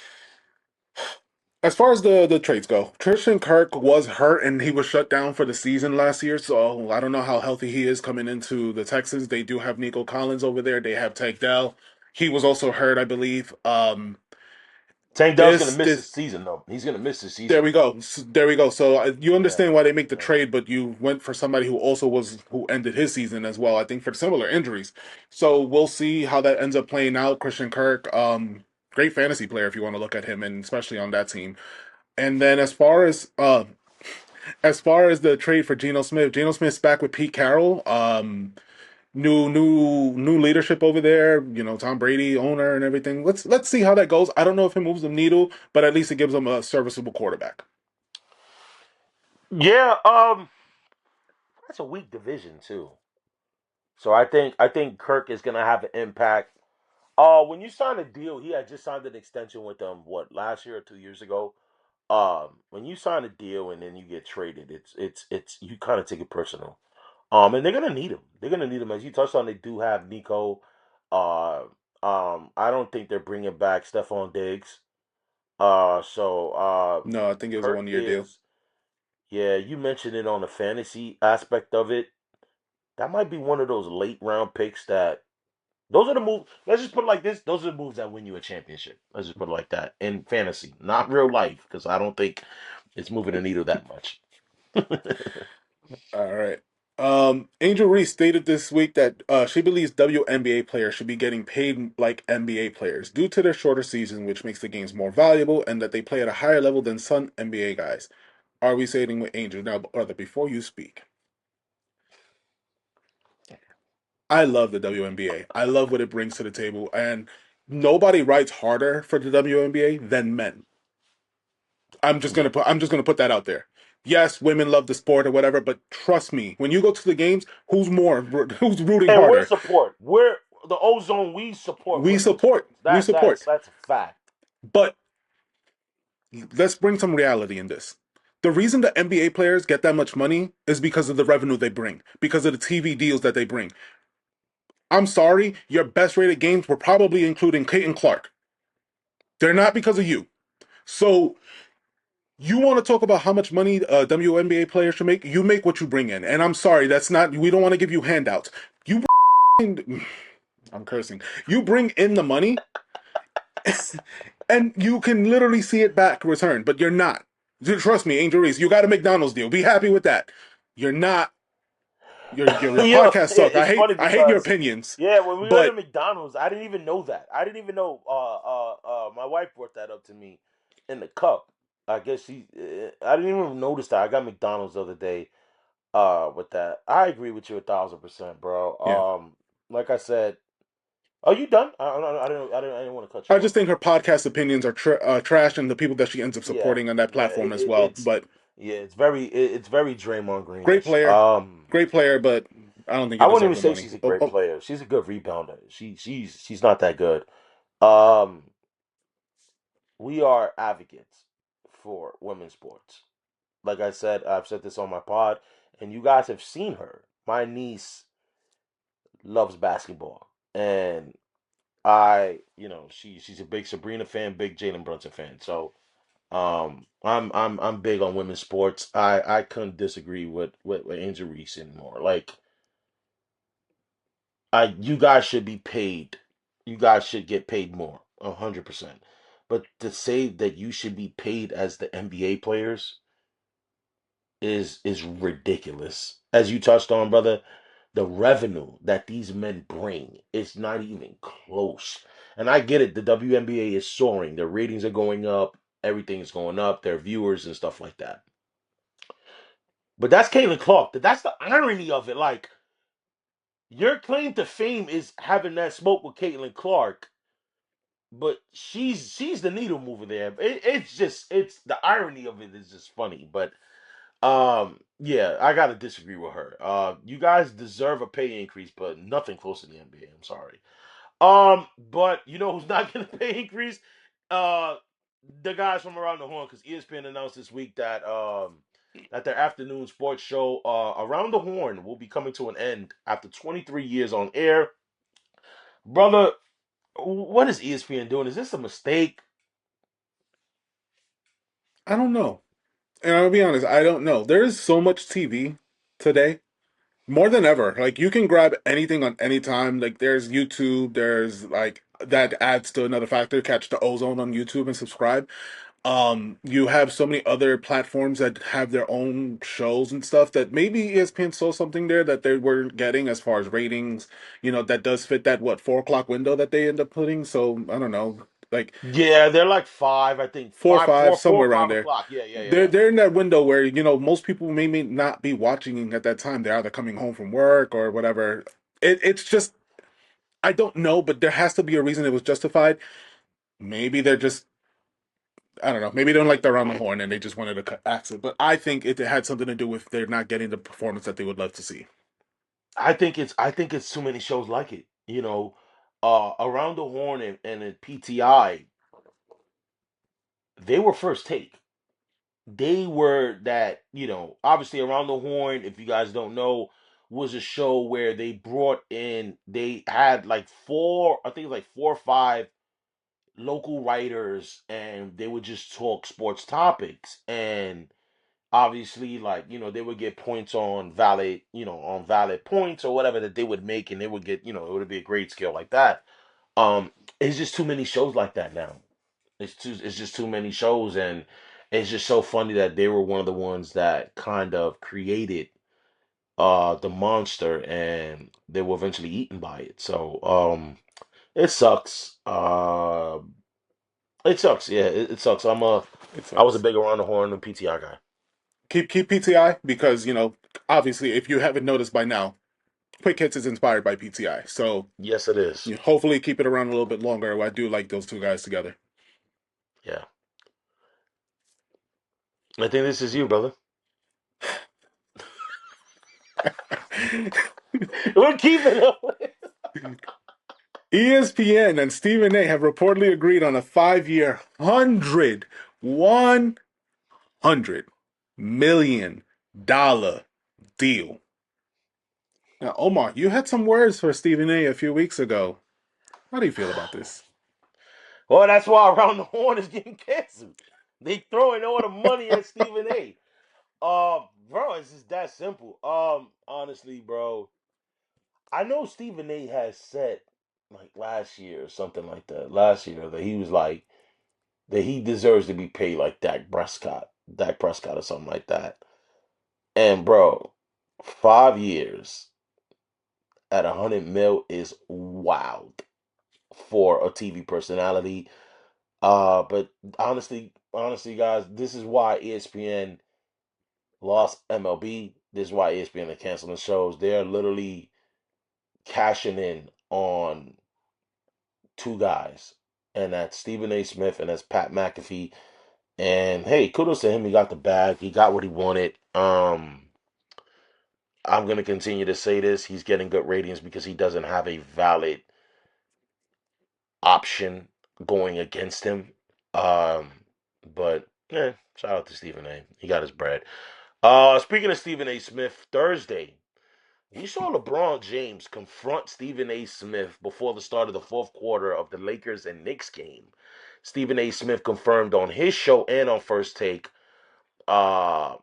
as far as the trades go, Christian Kirk was hurt and he was shut down for the season last year. So I don't know how healthy he is coming into the Texans. They do have Nico Collins over there. They have Tank Dell. He was also hurt, I believe. Tank Dell's gonna This miss this this season though. He's gonna miss this There season. we go. There we go. So you Yeah, understand why they make the yeah. trade, but you went for somebody who also was who ended his season as well. I think for similar injuries. So we'll see how that ends up playing out. Christian Kirk, great fantasy player if you want to look at him, and especially on that team. And then as far as the trade for Geno Smith's back with Pete Carroll. New leadership over there. You know, Tom Brady, owner, and everything. Let's see how that goes. I don't know if it moves the needle, but at least it gives them a serviceable quarterback. Yeah, that's a weak division too. So I think Kirk is gonna have an impact. When you sign a deal, he had just signed an extension with them. What, last year or 2 years ago? When you sign a deal and then you get traded, it's you kind of take it personal. And they're gonna need him. They're gonna need him, as you touched on. They do have Nico. Uh, I don't think they're bringing back Stephon Diggs. No, I think it was a Kirk 1 year deal. is. Yeah, you mentioned it on the fantasy aspect of it. That might be one of those late round picks that those are the moves. Let's just put it like this: those are the moves that win you a championship. Let's just put it like that in fantasy, not real life, because I don't think it's moving the needle that much. All right. Angel Reese stated this week that she believes WNBA players should be getting paid like NBA players due to their shorter season, which makes the games more valuable, and that they play at a higher level than some NBA guys. Are we siding with Angel? Now, brother, before you speak, I love the WNBA. I love what it brings to the table, and nobody writes harder for the WNBA than men. Yeah. I'm just gonna put that out there. Yes, women love the sport or whatever, but trust me, when you go to the games, who's rooting And we're harder? support. We're the ozone. We support We women's support. sports. We That support. that's a fact. But let's bring some reality in this. The reason the NBA players get that much money is because of the revenue they bring, because of the TV deals that they bring. I'm sorry, your best rated games were probably including Caitlin Clark. They're not because of you. So you want to talk about how much money WNBA players should make? You make what you bring in. And I'm sorry, that's not. We don't want to give you handouts. You, I'm cursing. You bring in the money, and you can literally see it back return, but you're not. Trust me, Angel Reese, you got a McDonald's deal. Be happy with that. You're not. Your Yo, podcast sucks. it's funny I hate your because opinions, yeah, when we went to but McDonald's, I didn't even know that. I didn't even know. My wife brought that up to me in the cup. I guess I didn't even notice that. I got McDonald's the other day. With that, I agree with you 1,000%, bro. yeah. Like I said, are you done? I didn't want to cut you I off. just think her podcast opinions are trash, and the people that she ends up Yeah, supporting on that yeah. platform as well. But It's very Draymond great Greenish. player, great player, but I don't think I you wouldn't deserve even the say money. she's a Oh, great oh, player. She's a good rebounder. She's not that good. Um, we are advocates for women's sports. Like I said, I've said this on my pod, and you guys have seen her. My niece loves basketball, and she's a big Sabrina fan, big Jalen Brunson fan. So, I'm big on women's sports. I couldn't disagree with Angel Reese anymore. Like, you guys should be paid. You guys should get paid more, 100%. But to say that you should be paid as the NBA players is ridiculous. As you touched on, brother, the revenue that these men bring is not even close. And I get it. The WNBA is soaring. Their ratings are going up. Everything's going up. Their viewers and stuff like that. But that's Caitlin Clark. That's the irony of it. Like, your claim to fame is having that smoke with Caitlin Clark, but she's the needle mover there. It's the irony of it is just funny. But yeah, I gotta disagree with her. You guys deserve a pay increase, but nothing close to the NBA. I'm sorry. But you know who's not getting a pay increase? Uh, the guys from Around the Horn, because ESPN announced this week that their afternoon sports show Around the Horn will be coming to an end after 23 years on air. Brother, what is ESPN doing? Is this a mistake? I don't know. And I'll be honest, I don't know. There is so much TV today, more than ever. Like you can grab anything on any time. Like there's YouTube, there's like that adds to another factor. Catch the Ozone on YouTube and subscribe. You have so many other platforms that have their own shows and stuff that maybe ESPN saw something there that they were getting as far as ratings. That does fit that 4 o'clock window that they end up putting. So I don't know, like Yeah, they're like five, I think. four or Five, five, four, four, somewhere around five there. o'clock. Yeah, yeah, yeah, They're yeah. they're in that window where most people may not be watching at that time. They're either coming home from work or whatever. It's just I don't know, but there has to be a reason it was justified. Maybe they're just I don't know. Maybe they don't like the Around the Horn and they just wanted to cut accent. But I think it had something to do with they're not getting the performance that they would love to see. I think it's too many shows like it. Around the Horn and at PTI, they were first take. They were that, obviously Around the Horn, if you guys don't know, was a show where they had like four, I think like 4 or 5 local writers, and they would just talk sports topics. And obviously, like, they would get points on valid points or whatever that they would make, and they would get, it would be a grade scale like that. Um, it's just too many shows like that now. It's just too many shows, and it's just so funny that they were one of the ones that kind of created the monster, and they were eventually eaten by it. So it sucks. It sucks. Yeah, it sucks. It I was a sucks. big Around the Horn and PTI guy. Keep PTI because obviously if you haven't noticed by now, Quick Hits is inspired by PTI. So Yes, it is. hopefully keep it around a little bit longer. I do like those two guys together. Yeah, I think this is you, brother. We're keeping up. ESPN and Stephen A have reportedly agreed on a 5-year, 100 million dollar deal. Now, Omar, you had some words for Stephen A few weeks ago. How do you feel about this? Well, that's why Around the Horn is getting canceled. They throwing all the money at Stephen A. Bro, it's just that simple. Honestly, bro, I know Stephen A has said like last year or something like that. Last year that he was like that he deserves to be paid like Dak Prescott or something like that. And bro, 5 years at 100 mil is wild for a TV personality. But honestly, guys, this is why ESPN lost MLB. This is why ESPN are canceling shows. They're literally cashing in on two guys, and that's Stephen A. Smith and that's Pat McAfee. And hey, kudos to him. He got the bag. He got what he wanted. I'm gonna continue to say this. He's getting good ratings because he doesn't have a valid option going against him. Um, but yeah, shout out to Stephen A. He got his bread. Speaking of Stephen A. Smith, Thursday we saw LeBron James confront Stephen A. Smith before the start of the fourth quarter of the Lakers and Knicks game. Stephen A. Smith confirmed on his show and on First Take uh,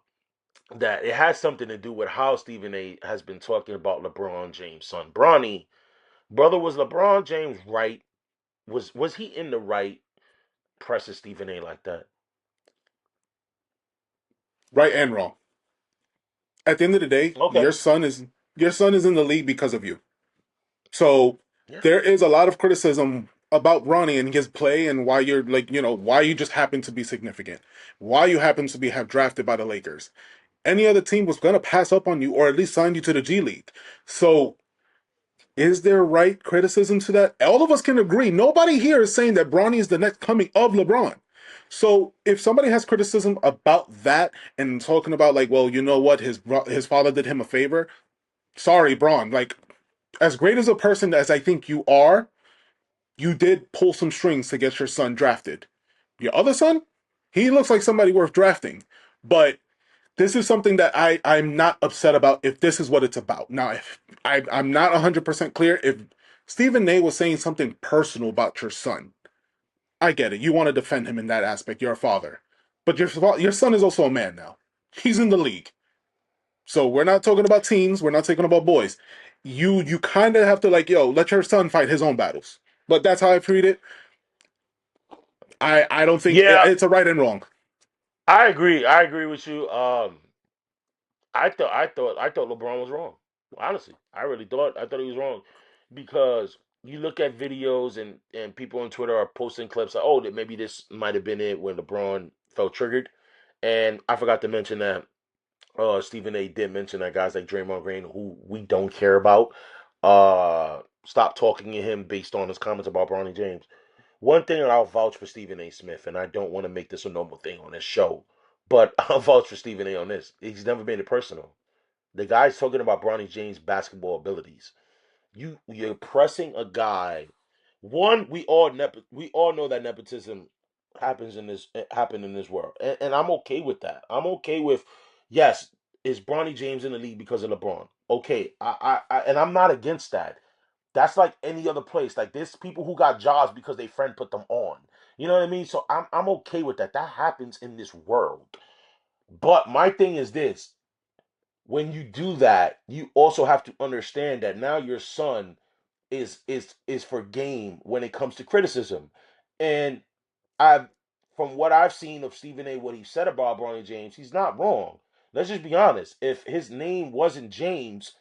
that it has something to do with how Stephen A. has been talking about LeBron James' son, Bronny. Brother, was LeBron James right? Was he in the right pressing Stephen A. like that? Right and wrong. At the end of the day, Okay. your son is in the league because of you. So Yeah. there is a lot of criticism about Bronny and his play and why you're like, why you just happen to be significant, why you happen to be have drafted by the Lakers. Any other team was gonna pass up on you or at least sign you to the G League. So is there right criticism to that? All of us can agree. Nobody here is saying that Bronny is the next coming of LeBron. So if somebody has criticism about that and talking about like, well, you know what, his father did him a favor. Sorry, Bron. Like, as great as a person as I think you are, you did pull some strings to get your son drafted. Your other son, he looks like somebody worth drafting. But this is something that I'm not upset about if this is what it's about. Now, if I'm not 100% clear if Stephen A was saying something personal about your son. I get it. You want to defend him in that aspect. You're a father. But your son is also a man now. He's in the league. So we're not talking about teens. We're not talking about boys. You kind of have to like, let your son fight his own battles. But that's how I treat it. I don't think Yeah, it's a right and wrong. I agree. I agree with you. I thought LeBron was wrong. Honestly, I thought he was wrong because you look at videos and people on Twitter are posting clips like, oh, that maybe this might have been it when LeBron felt triggered, and I forgot to mention that Stephen A. did mention that guys like Draymond Green, who we don't care about, stop talking to him based on his comments about Bronny James. One thing that I'll vouch for Stephen A. Smith, and I don't want to make this a normal thing on this show, but I'll vouch for Stephen A. on this. He's never made it personal. The guy's talking about Bronny James' basketball abilities. You're pressing a guy. One, we all know that nepotism happened in this world, and I'm okay with that. I'm okay with yes, is Bronny James in the league because of LeBron? Okay, and I'm not against that. That's like any other place. Like there's people who got jobs because their friend put them on. You know what I mean? So I'm okay with that. That happens in this world. But my thing is this: when you do that, you also have to understand that now your son is for game when it comes to criticism. And I've from what I've seen of Stephen A. what he said about Bronny James, he's not wrong. Let's just be honest. If his name wasn't James,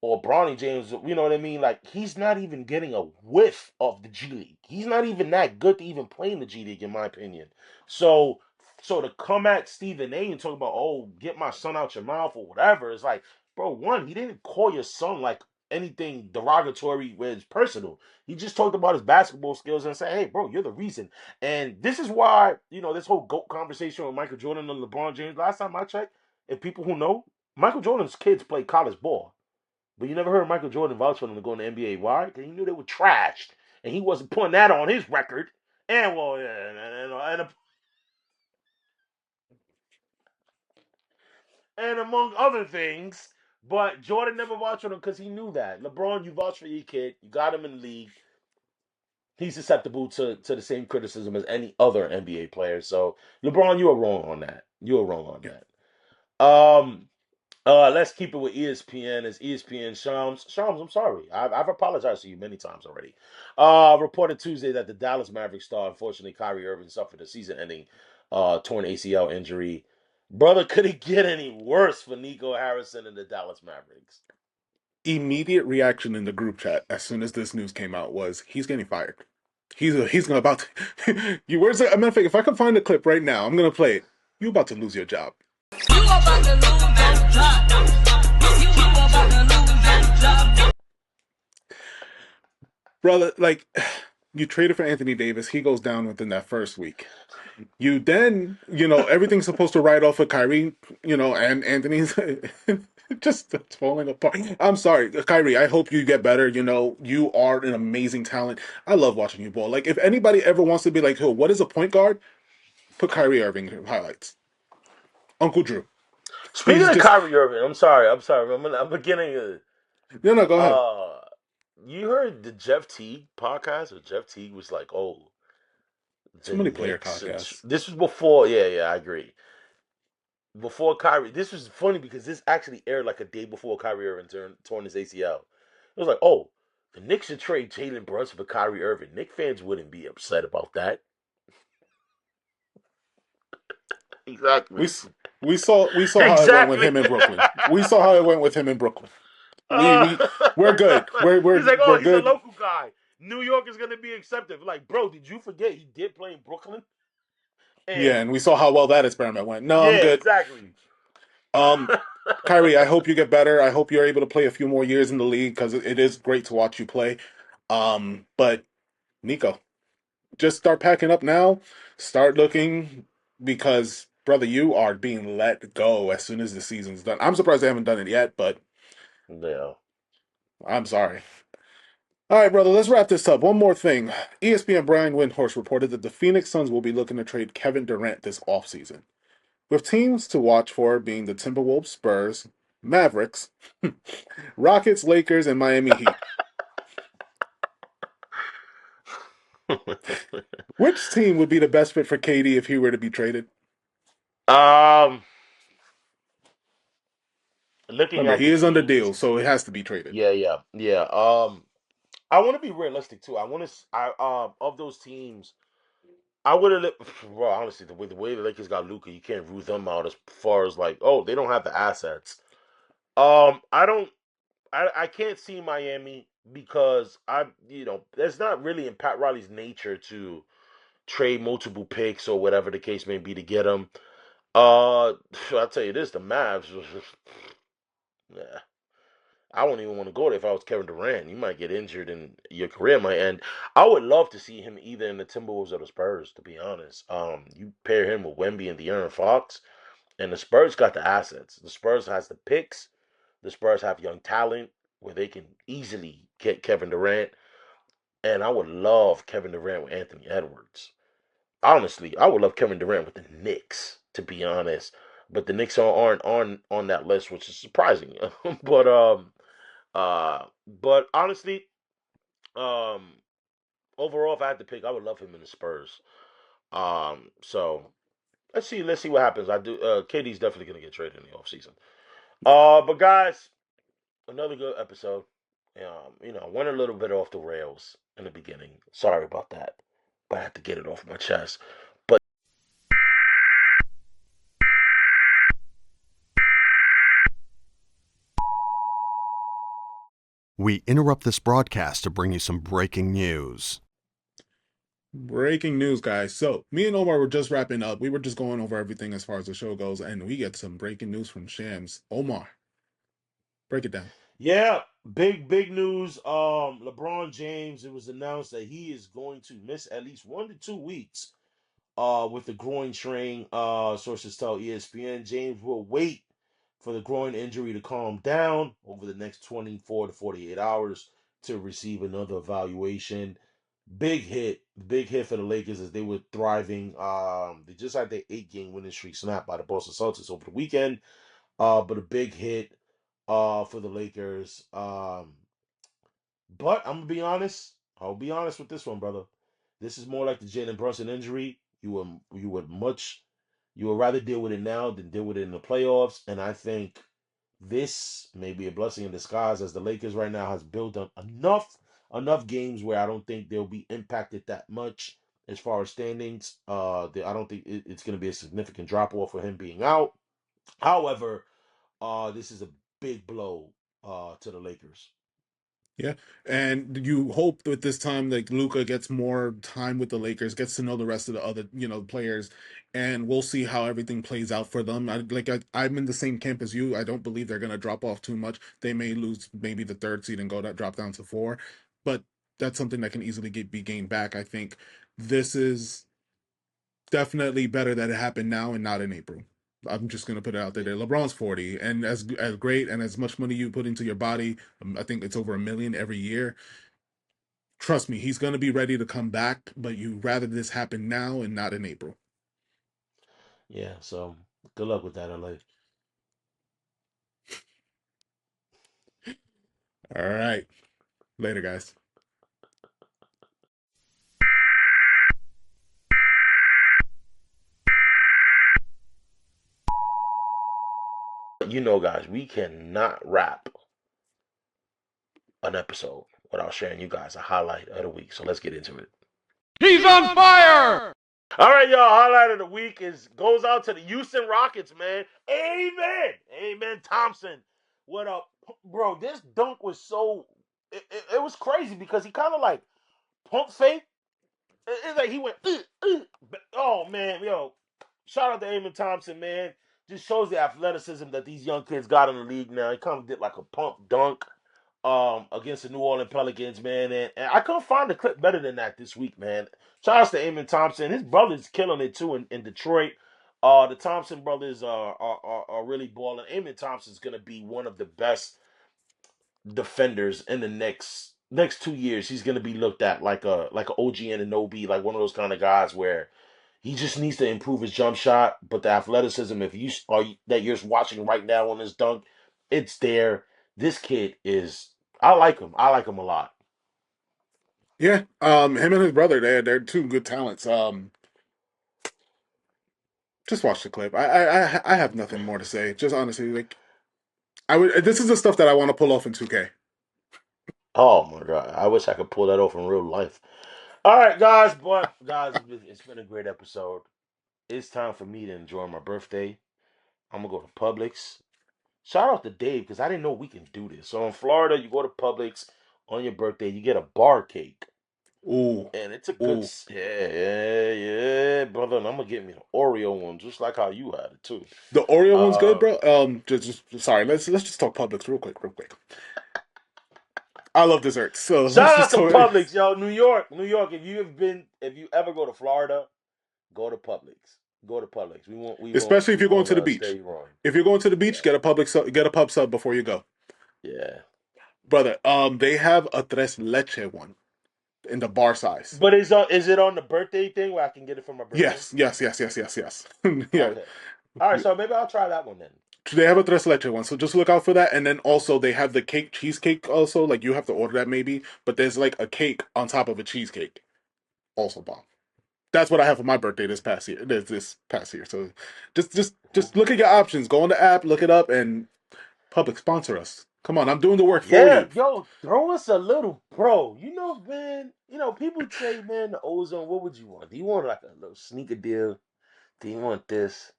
or Bronny James, you know what I mean? Like he's not even getting a whiff of the G League. He's not even that good to even play in the G League, in my opinion. So, so to come at Stephen A. and talk about, oh, get my son out your mouth or whatever, it's like, bro, one, he didn't call your son like anything derogatory where it's personal. He just talked about his basketball skills and said, hey, bro, you're the reason. And this is why, this whole GOAT conversation with Michael Jordan and LeBron James, last time I checked, and people who know, Michael Jordan's kids play college ball. But you never heard Michael Jordan vouch for them to go in the NBA. Why? Because he knew they were trashed, and he wasn't putting that on his record. And well, and among other things. But Jordan never vouched for them because he knew that. LeBron, you vouch for your kid. You got him in the league. He's susceptible to the same criticism as any other NBA player. So LeBron, you are wrong on that. You are wrong on that. Let's keep it with ESPN. As ESPN Shams, I'm sorry. I've apologized to you many times already. Reported Tuesday that the Dallas Mavericks star, unfortunately, Kyrie Irving, suffered a season-ending torn ACL injury. Brother, could it get any worse for Nico Harrison and the Dallas Mavericks? Immediate reaction in the group chat as soon as this news came out was he's getting fired. He's gonna about to. Where's it? I'm gonna think if I can find the clip right now, I'm gonna play it. You about to lose your job. You about to lose your job. You about to lose your job. Brother, like you traded for Anthony Davis, he goes down within that first week. You then, everything's supposed to ride off of Kyrie, and Anthony's just falling apart. I'm sorry, Kyrie. I hope you get better. You are an amazing talent. I love watching you ball. Like, if anybody ever wants to be like, oh, what is a point guard? Put Kyrie Irving in highlights. Uncle Drew. Speaking of Kyrie Irving, I'm sorry. I'm beginning. No, go ahead. You heard the Jeff Teague podcast, where Jeff Teague was like, "Oh, too many player podcasts." This was before. Yeah, I agree. Before Kyrie, this was funny because this actually aired like a day before Kyrie Irving torn his ACL. It was like, oh, the Knicks should trade Jalen Brunson for Kyrie Irving. Knicks fans wouldn't be upset about that. Exactly. We saw how it went with him in Brooklyn. We saw how it went with him in Brooklyn. We're good. We're he's like, oh, we're he's good. a local guy. New York is gonna be accepted. Like, bro, did you forget he did play in Brooklyn? Yeah, and we saw how well that experiment went. No, I'm Yeah, good. exactly. Um, Kyrie, I hope you get better. I hope you're able to play a few more years in the league because it is great to watch you play. But Nico, just start packing up now. Start looking because, brother, you are being let go as soon as the season's done. I'm surprised they haven't done it yet, but Yeah. I'm sorry. All right, brother, let's wrap this up. One more thing. ESPN Brian Windhorst reported that the Phoenix Suns will be looking to trade Kevin Durant this offseason, with teams to watch for being the Timberwolves, Spurs, Mavericks, Rockets, Lakers, and Miami Heat. Which team would be the best fit for KD if he were to be traded? um, looking Remember, at he the is under teams. deal, so it has to be traded. Yeah. I want to be realistic too. I want to. Of those teams, I would have. Well, honestly, the way the Lakers got Luka, you can't rule them out as far as like, oh, they don't have the assets. I don't. I can't see Miami because that's not really in Pat Riley's nature to trade multiple picks or whatever the case may be to get him. I'll tell you this: the Mavs. Nah, I wouldn't even want to go there if I was Kevin Durant. You might get injured and your career might end. I would love to see him either in the Timberwolves or the Spurs, to be honest. You pair him with Wemby and De'Aaron Fox, and the Spurs got the assets. The Spurs has the picks. The Spurs have young talent where they can easily get Kevin Durant. And I would love Kevin Durant with Anthony Edwards. Honestly, I would love Kevin Durant with the Knicks, to be honest. But the Knicks aren't on that list, which is surprising. But honestly, um, overall, if I had to pick, I would love him in the Spurs. So let's see what happens. I do. KD's definitely gonna get traded in the offseason. But guys, another good episode. Went a little bit off the rails in the beginning. Sorry about that, but I had to get it off my chest. But We interrupt this broadcast to bring you some breaking news. Breaking news, guys. So, me and Omar were just wrapping up. We were just going over everything as far as the show goes, and we get some breaking news from Shams. Omar, break it down. yeah, big news. LeBron James. It was announced that he is going to miss at least 1 to 2 weeks. With the groin strain. Sources tell ESPN James will wait for the groin injury to calm down over the next 24 to 48 hours to receive another evaluation. Big hit for the Lakers as they were thriving. They just had their 8-game winning streak snapped by the Boston Celtics over the weekend. But a big hit for the Lakers. But I'm gonna be honest. I'll be honest with this one, brother. This is more like the Jalen Brunson injury. You would rather deal with it now than deal with it in the playoffs. And I think this may be a blessing in disguise as the Lakers right now has built up enough games where I don't think they'll be impacted that much as far as standings. I don't think it's going to be a significant drop off for him being out. However, this is a big blow to the Lakers. Yeah, and you hope that this time, like Luca gets more time with the Lakers, gets to know the rest of the other, players, and we'll see how everything plays out for them. I'm in the same camp as you. I don't believe they're gonna drop off too much. They may lose maybe the third seed and drop down to 4, but that's something that can easily be gained back. I think this is definitely better that it happened now and not in April. I'm just gonna put it out there. LeBron's 40, and as great and as much money you put into your body, I think it's over $1 million every year. Trust me, he's gonna be ready to come back. But you rather this happen now and not in April. Yeah, so good luck with that, LA. All right, later, guys. Guys, we cannot wrap an episode without sharing you guys a highlight of the week. So let's get into it. He's on fire! All right, y'all. Highlight of the week goes out to the Houston Rockets, man. Amen, Thompson. What up, bro? This dunk was it was crazy because he kind of like pump fake. It's like he went, oh man, yo. Shout out to Amen Thompson, man. Just shows the athleticism that these young kids got in the league now. He kind of did like a pump dunk against the New Orleans Pelicans, man. And I couldn't find a clip better than that this week, man. Shout out to Amen Thompson. His brother's killing it too in Detroit. The Thompson brothers are really balling. Amen Thompson's gonna be one of the best defenders in the next 2 years. He's gonna be looked at like a OG Anunoby, like one of those kind of guys where he just needs to improve his jump shot, but the athleticism, if you are that you're watching right now on this dunk, it's there. This kid is, I like him. I like him a lot. Yeah, him and his brother, they're two good talents. Just watch the clip. I have nothing more to say. Just honestly, like I would. This is the stuff that I want to pull off in 2K. Oh my god, I wish I could pull that off in real life. All right, guys, but guys, it's been a great episode. It's time for me to enjoy my birthday. I'm gonna go to Publix. Shout out to Dave because I didn't know we can do this. So in Florida, you go to Publix on your birthday, you get a bar cake. Ooh, And it's a good, yeah, brother. And I'm gonna get me the Oreo one, just like how you had it too. the Oreo one's good, Uh, bro. Just sorry. Let's just talk Publix real quick. I love desserts, so let's Shout out just to talk. Publix, yo, New York. If you ever go to Florida, go to Publix. Go to Publix. Especially if you're going to the beach. stay wrong. If you're going to the Yeah, beach, get a pub sub before you go, yeah. brother. They have a tres leche one in the bar size. But is it on the birthday thing where I can get it for my birthday? Yes. Yeah, Okay. All right, so maybe I'll try that one then. they have a tres leche one, so just look out for that. And then also they have the cheesecake also. Like you have to order that maybe, but there's like a cake on top of a cheesecake. Also bomb. That's what I have for my birthday this past year. This past year. So just look at your options. Go on the app, look it up, and Public sponsor us. Come on, I'm doing the work for Yeah, you. yo, throw us a little, bro. You know, man. You know, people say, man, the ozone. What would you want? Do you want like a little sneaker deal? Do you want this?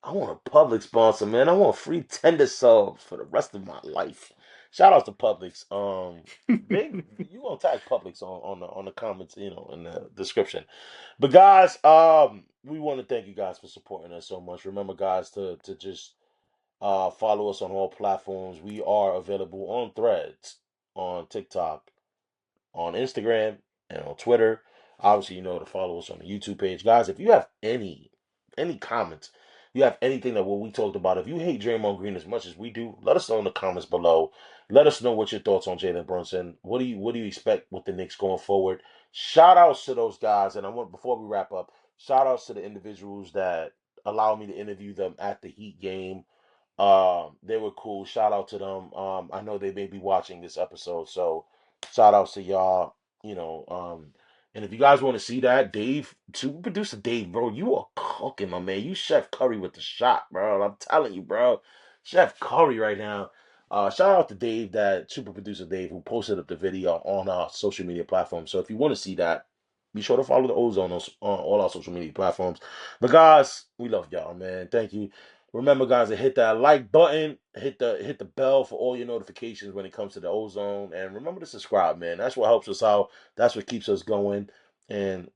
I want a Publix sponsor, man. I want free tender subs for the rest of my life. Shout out to Publix. You gonna tag Publix on the comments, in the description. But guys, we want to thank you guys for supporting us so much. Remember, guys, to just follow us on all platforms. We are available on Threads, on TikTok, on Instagram, and on Twitter. Obviously, to follow us on the YouTube page. Guys, if you have any comments, you have anything that what we talked about, if you hate Draymond Green as much as we do, let us know in the comments below. Let us know what your thoughts on Jalen Brunson. What do you expect with the Knicks going forward? Shout outs to those guys, and before we wrap up, shout outs to the individuals that allow me to interview them at the Heat game. They were cool. Shout out to them. I know they may be watching this episode, so shout outs to y'all. And if you guys want to see that, Dave, super producer Dave, bro, you are cooking, my man. You Chef Curry with the shot, bro. I'm telling you, bro, Chef Curry right now. Shout out to Dave, that super producer Dave, who posted up the video on our social media platforms. So if you want to see that, be sure to follow the Ozone on all our social media platforms. But guys, we love y'all, man. Thank you. Remember, guys, to hit that like button, hit the bell for all your notifications when it comes to the Ozone, and remember to subscribe, man. That's what helps us out. That's what keeps us going, and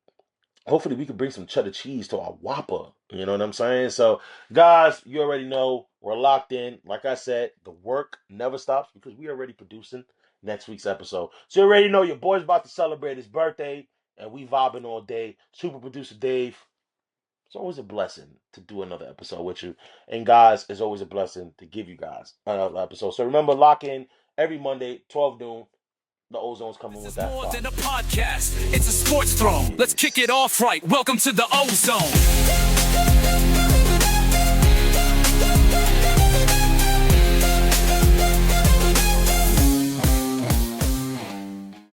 hopefully we can bring some cheddar cheese to our Whopper. You know what I'm saying? So, guys, you already know we're locked in. Like I said, the work never stops because we are already producing next week's episode. So you already know your boy's about to celebrate his birthday, and we vibing all day. Super producer Dave. It's always a blessing to do another episode with you. And guys, it's always a blessing to give you guys another episode. So remember, lock in every Monday, 12 noon. The Ozone's coming with that. More than a podcast, it's a sports throne. Let's kick it off right. Welcome to the Ozone.